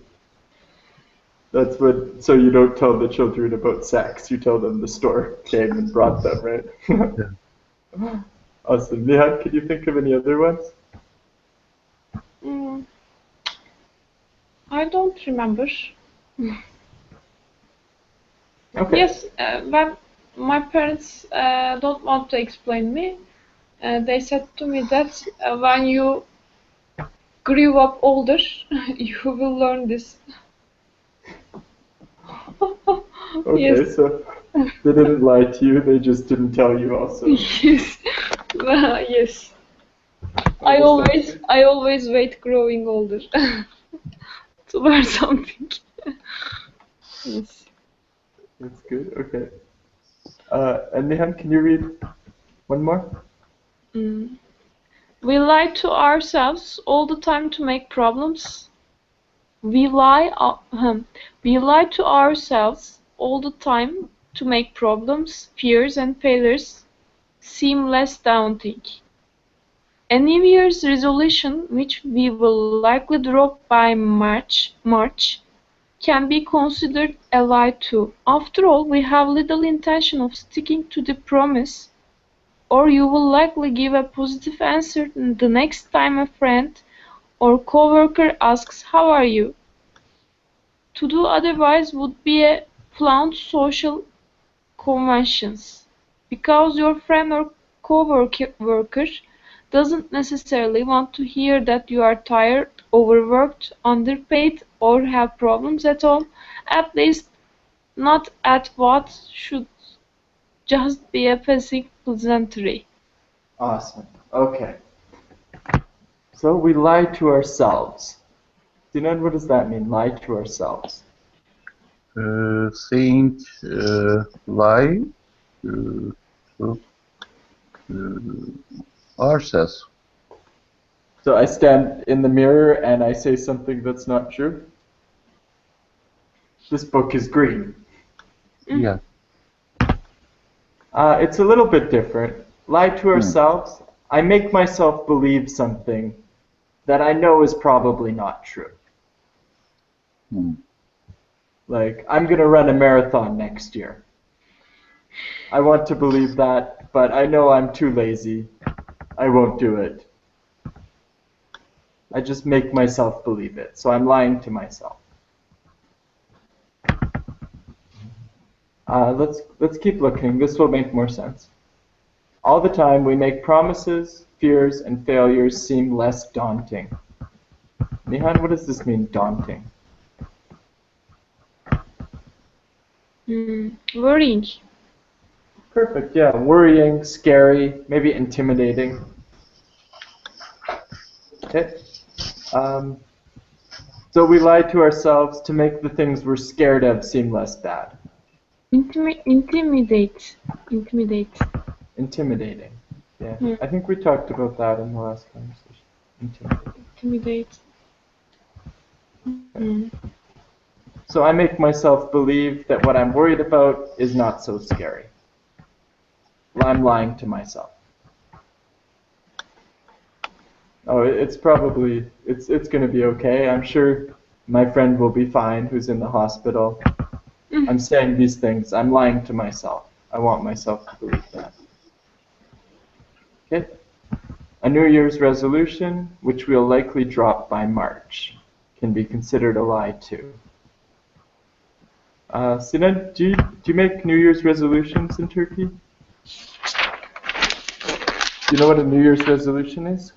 That's what. So you don't tell the children about sex. You tell them the stork came and brought them, right? Yeah. Awesome. Nihat, can you think of any other ones? Mm, I don't remember. Okay. Yes, when my parents don't want to explain me, they said to me that when you grew up older, you will learn this. Okay, Yes, so they didn't lie to you. They just didn't tell you also. yes, yes. Oh, this sounds good. I always wait growing older to learn something. Yes. That's good. Okay. And Nihan, can you read one more? Mm. We lie to ourselves all the time to make problems. We lie, we lie to ourselves all the time to make problems, fears, and failures seem less daunting. A New Year's resolution, which we will likely drop by March, can be considered a lie too. After all, we have little intention of sticking to the promise, or you will likely give a positive answer the next time a friend or coworker asks, "How are you?" To do otherwise would be a flaunt social conventions, because your friend or coworker doesn't necessarily want to hear that you are tired, overworked, underpaid, or have problems at all, at least not at what should just be a passing pleasantry. Awesome. Okay. So we lie to ourselves. Sinan, what does that mean? Lie to ourselves. Saying lie to ourselves. So I stand in the mirror and I say something that's not true. This book is green. Yeah. It's a little bit different. Lie to Hmm. ourselves. I make myself believe something that I know is probably not true. Hmm. Like, I'm going to run a marathon next year. I want to believe that, but I know I'm too lazy. I won't do it. I just make myself believe it. So I'm lying to myself. Let's keep looking. This will make more sense. All the time we make promises, fears, and failures seem less daunting. Nihan, what does this mean, daunting? Worrying. Perfect, yeah. Worrying, scary, maybe intimidating. Okay. So we lie to ourselves to make the things we're scared of seem less bad. Intimidate. Intimidating. Yeah. Hmm. I think we talked about that in the last conversation. Intimidate. Hmm. So I make myself believe that what I'm worried about is not so scary. I'm lying to myself. Oh, it's going to be okay. I'm sure my friend will be fine who's in the hospital. I'm saying these things. I'm lying to myself. I want myself to believe that. Okay. A New Year's resolution, which we'll likely drop by March, can be considered a lie too. Sinan, do you make New Year's resolutions in Turkey? Do you know what a New Year's resolution is?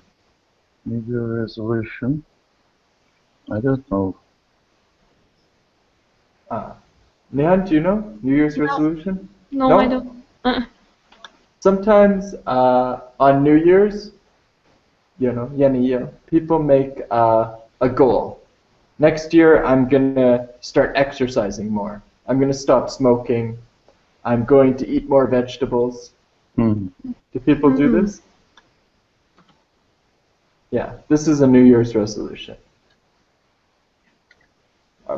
New Year resolution. I don't know. Nihan, do you know New Year's resolution? No, I don't. Sometimes on New Year's, yeni yıl, people make a goal. Next year, I'm going to start exercising more. I'm going to stop smoking. I'm going to eat more vegetables. Hmm. Do people do this? Yeah, this is a New Year's resolution.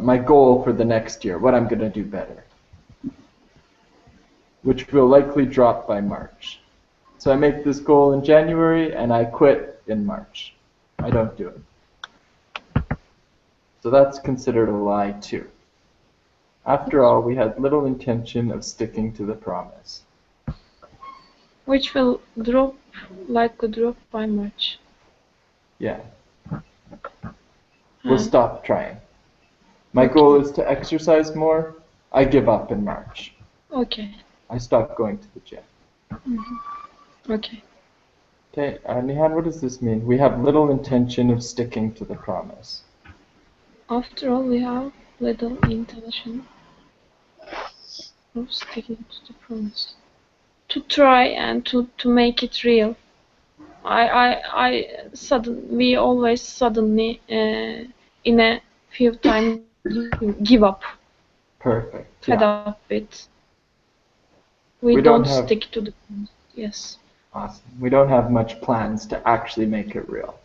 My goal for the next year, what I'm going to do better. which will likely drop by March. So I make this goal in January and I quit in March. I don't do it. So that's considered a lie too. After all, we had little intention of sticking to the promise. Which will drop like a drop by March. Yeah. We'll stop trying. My goal is to exercise more. I give up in March. Okay. I stop going to the gym. Okay. Okay, Nihan, what does this mean? We have little intention of sticking to the promise. After all, we have little intention of sticking to the promise. To try and to make it real. We always suddenly, in a few times, give up. Perfect. Fed Yeah. up with. We don't stick to the promise. Yes. Awesome. We don't have much plans to actually make it real.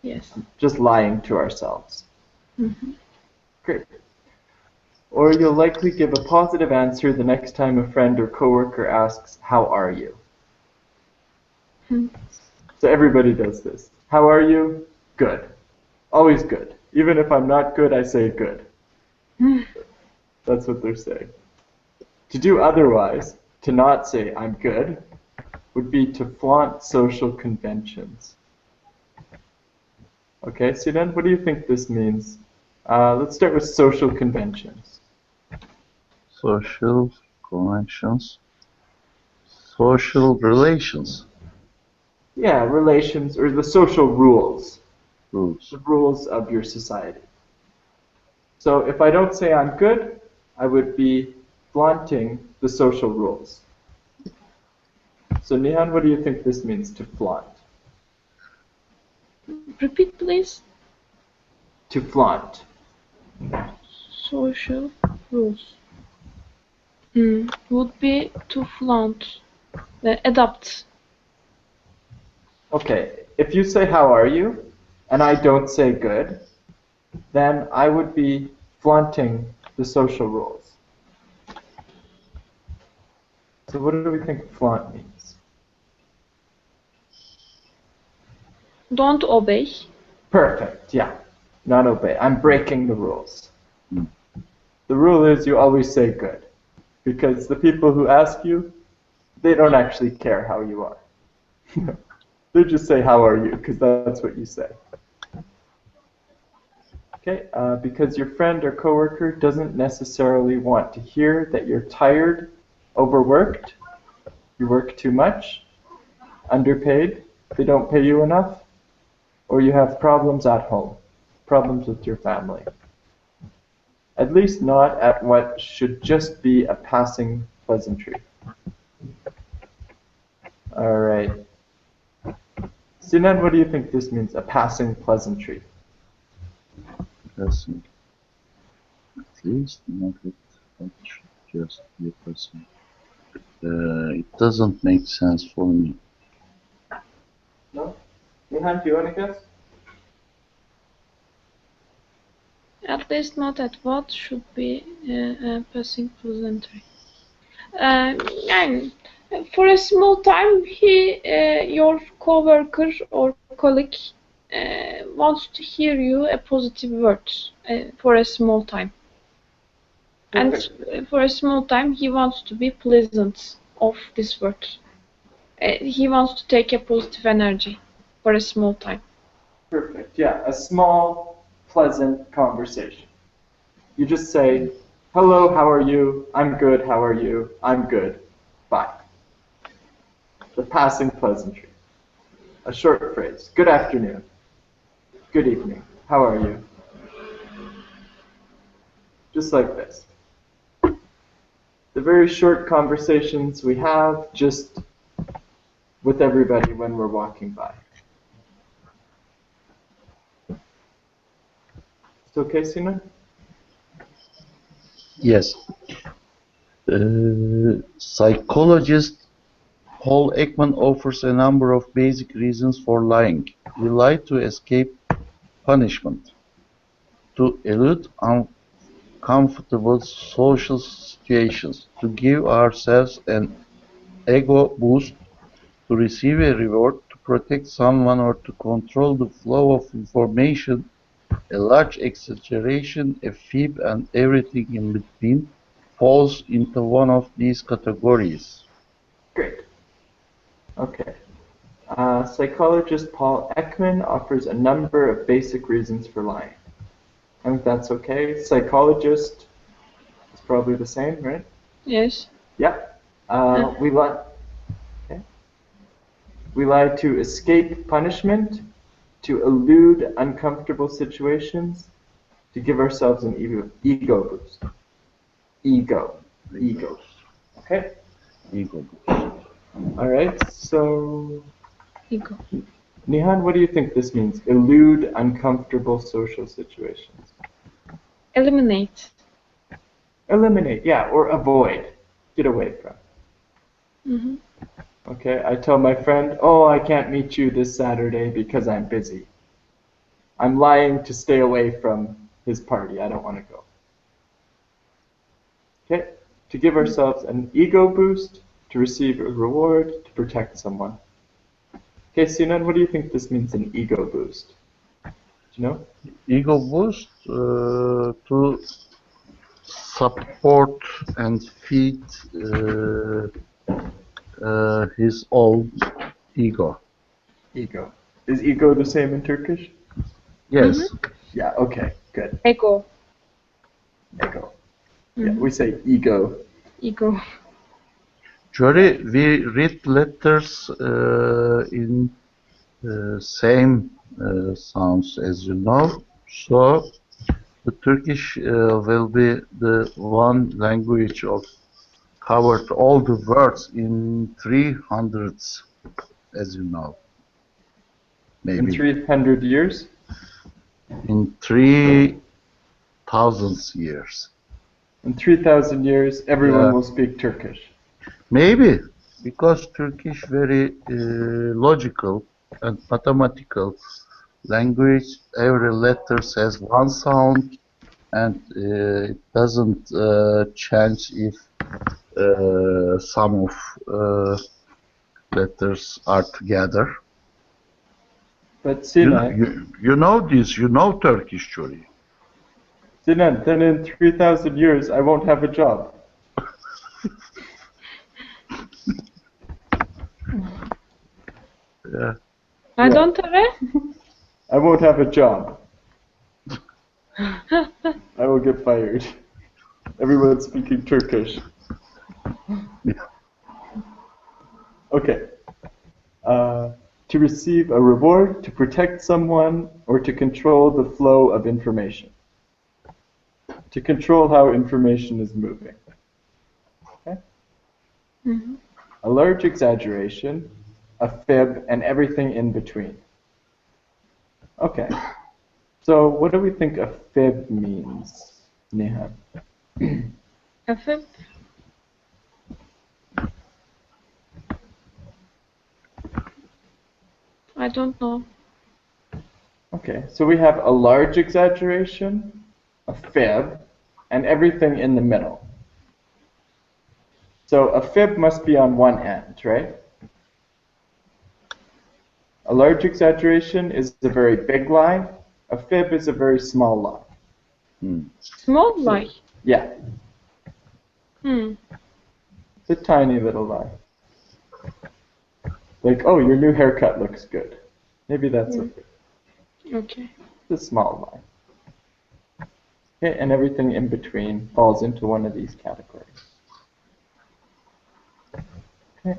Yes. Just lying to ourselves. Mm-hmm. Great. Or you'll likely give a positive answer the next time a friend or coworker asks, "How are you?" So everybody does this. How are you? Good. Always good. Even if I'm not good, I say good. That's what they're saying. To do otherwise, to not say I'm good, would be to flaunt social conventions. Okay, Sinan, what do you think this means? Let's start with social conventions. Social conventions. Social relations. Yeah, relations, or the social rules. Rules. The rules of your society. So if I don't say I'm good, I would be flaunting the social rules. So Nihan, what do you think this means, to flaunt? Repeat, please. To flaunt. Social rules. Would be to flaunt, adapt. Okay, if you say how are you, and I don't say good, then I would be flaunting the social rules. So what do we think flaunt means? Don't obey. Perfect, yeah. Not obey. I'm breaking the rules. The rule is you always say good. Because the people who ask you, they don't actually care how you are. They just say, how are you? Because that's what you say. Okay, because your friend or coworker doesn't necessarily want to hear that you're tired, overworked, you work too much, underpaid, they don't pay you enough, or you have problems at home, problems with your family. At least not at what should just be a passing pleasantry. All right. Sinan, what do you think this means, a passing pleasantry? Passing. At least not at what should just be a passing. It doesn't make sense for me. No? Nihan, do you want to guess? At least not at what should be a passing pleasantry. And for a small time, your coworker or colleague, wants to hear you a positive word for a small time. Perfect. And for a small time, he wants to be pleasant of this word. He wants to take a positive energy for a small time. Perfect, yeah, a small, pleasant conversation. You just say, hello, how are you? I'm good, how are you? I'm good. Bye. The passing pleasantry. A short phrase. Good afternoon. Good evening. How are you? Just like this. The very short conversations we have just with everybody when we're walking by. It's okay, Sina? Yes. Psychologist Paul Ekman offers a number of basic reasons for lying. We lie to escape punishment, to elude uncomfortable social situations, to give ourselves an ego boost, to receive a reward, to protect someone, or to control the flow of information, a large exaggeration, a fib, and everything in between falls into one of these categories. Great. Okay. Psychologist Paul Ekman offers a number of basic reasons for lying. I think that's okay. Psychologist is probably the same, right? Yes. Yeah. We lie. Okay. We lie to escape punishment, to elude uncomfortable situations, to give ourselves an ego boost. Ego. Okay. Ego boost. All right. So, Ego. Nihan, what do you think this means? Elude uncomfortable social situations. Eliminate. Eliminate, yeah, or avoid. Get away from. Mm-hmm. Okay, I tell my friend, oh, I can't meet you this Saturday because I'm busy. I'm lying to stay away from his party. I don't want to go. Okay, to give ourselves an ego boost, to receive a reward, to protect someone. Okay, Sinan, what do you think this means, an ego boost? Do you know? Ego boost, to support and feed his own ego. Ego. Is ego the same in Turkish? Yes. Mm-hmm. Yeah, okay, good. Ego. Ego. Mm-hmm. Yeah, we say ego. Ego. Jory, we read letters in same sounds, as you know. So the Turkish will be the one language of covered all the words in 300s, as you know. Maybe In 300 years? in 3,000 years. In 3,000 years, everyone will speak Turkish. Maybe, because Turkish very logical and mathematical language. Every letter has one sound, and it doesn't change if some of letters are together. But Sinan, you know this, you know Turkish, Jory. Sinan, then in 3,000 years, I won't have a job. Yeah. I don't have a? I won't have a job. I will get fired. Everyone's speaking Turkish. Yeah. Okay. To receive a reward, to protect someone, or to control the flow of information. To control how information is moving. Okay? Mm-hmm. A large exaggeration, a fib, and everything in between. Okay. So what do we think a fib means, Nihan? A fib? I don't know. Okay, so we have a large exaggeration, a fib, and everything in the middle. So a fib must be on one end, right? A large exaggeration is a very big lie. A fib is a very small lie. Small lie? Yeah. Hmm. It's a tiny little lie. Like, oh, your new haircut looks good. Maybe that's a fib. Okay. It's a small lie. Okay, and everything in between falls into one of these categories. Okay.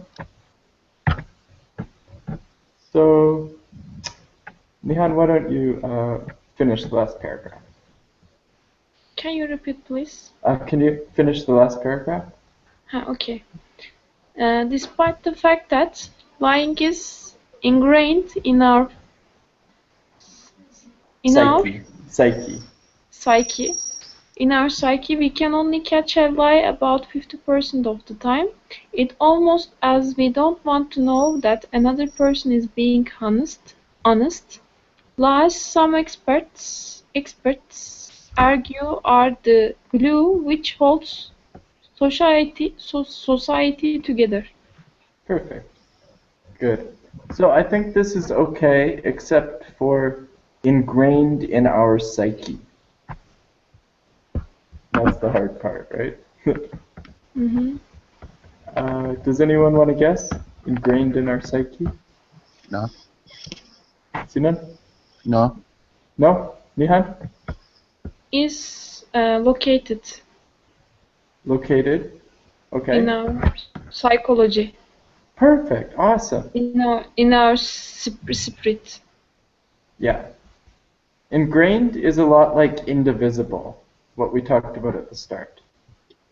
So, Nihan, why don't you finish the last paragraph? Can you repeat, please? Can you finish the last paragraph? Okay. Despite the fact that lying is ingrained in our psyche, in our psyche, we can only catch a lie about 50% of the time. It's almost as we don't want to know that another person is being honest. Lies, some experts argue are the glue which holds society together. Perfect. Good. So I think this is okay, except for ingrained in our psyche. That's the hard part, right? Mm-hmm. Does anyone want to guess? Ingrained in our psyche? No. Sinan? No. No? Nihan? Is located Located? Okay. in our psychology, Perfect. Awesome. in our spirit. Yeah. Ingrained is a lot like indivisible, what we talked about at the start.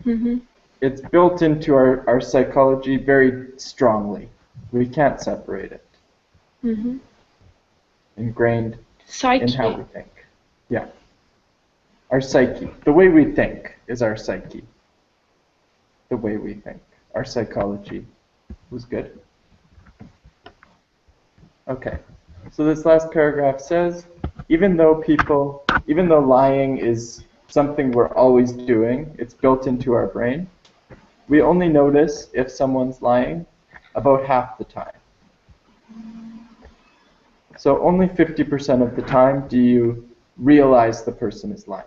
Mm-hmm. It's built into our psychology very strongly. We can't separate it. Mm-hmm. Ingrained Psyche. in how we think. Yeah. Our psyche. The way we think is our psyche. The way we think. Our psychology was good. Okay. So this last paragraph says, even though lying is something we're always doing, it's built into our brain, we only notice if someone's lying about half the time. So only 50% of the time do you realize the person is lying.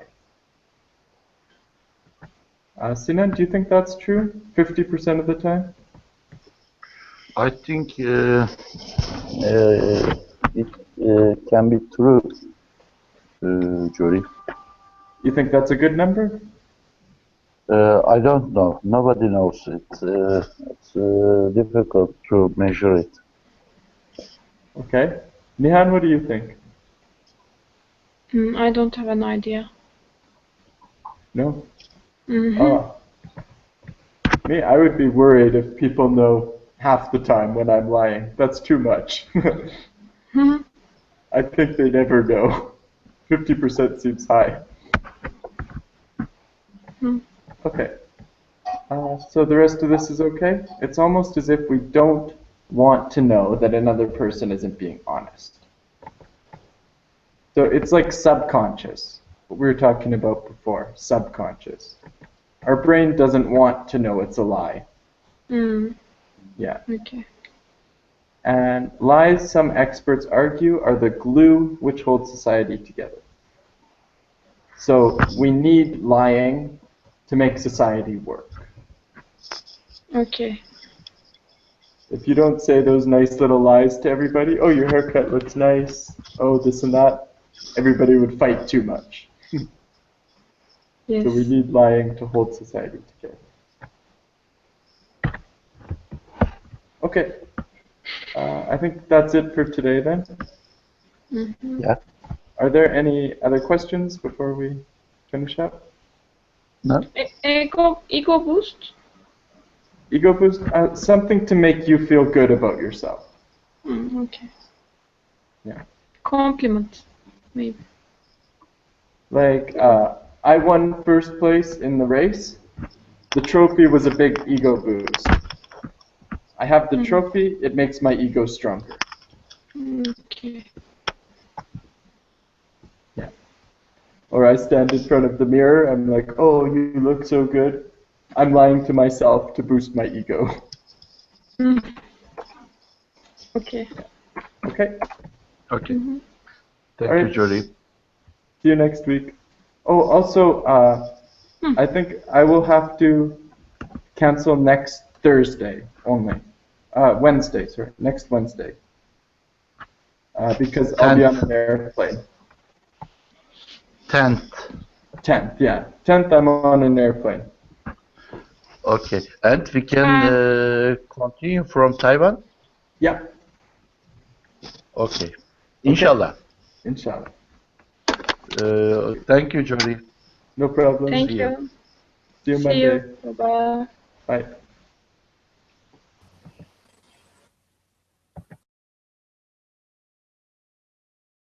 Sinan, do you think that's true? 50% of the time? I think it can be true, Jody. You think that's a good number? I don't know. Nobody knows it. It's difficult to measure it. Okay. Nihan, what do you think? I don't have an idea. No? Mm-hmm. Me, I would be worried if people know half the time when I'm lying. That's too much. Mm-hmm. I think they never know. 50% seems high. Mm-hmm. Okay. So the rest of this is okay? It's almost as if we don't want to know that another person isn't being honest. So it's like subconscious, what we were talking about before, subconscious. Our brain doesn't want to know it's a lie. Yeah. Okay. And lies, some experts argue, are the glue which holds society together. So we need lying to make society work. Okay. If you don't say those nice little lies to everybody, oh, your haircut looks nice, oh, this and that, everybody would fight too much. Yes. So we need lying to hold society together. Okay. I think that's it for today then. Mm-hmm. Yeah. Are there any other questions before we finish up? No. Ego boost. Ego boost? Something to make you feel good about yourself. Okay. Yeah. Compliment, maybe. Like, I won first place in the race. The trophy was a big ego boost. I have the trophy, it makes my ego stronger. Okay. Yeah. Or I stand in front of the mirror, I'm like, oh, you look so good. I'm lying to myself to boost my ego. Okay. Okay? Okay. Mm-hmm. Thank All you, right. Jody. See you next week. Oh, also, I think I will have to cancel next Thursday only. Wednesday, sorry. Next Wednesday. Because I'll be on an airplane. 10th. 10th, yeah. 10th, I'm on an airplane. Okay. And we can continue from Taiwan? Yeah. Okay. Inshallah. Inshallah. Thank you, Jody. No problem. Thank See you. you. See you See Monday. you. Bye-bye. Bye.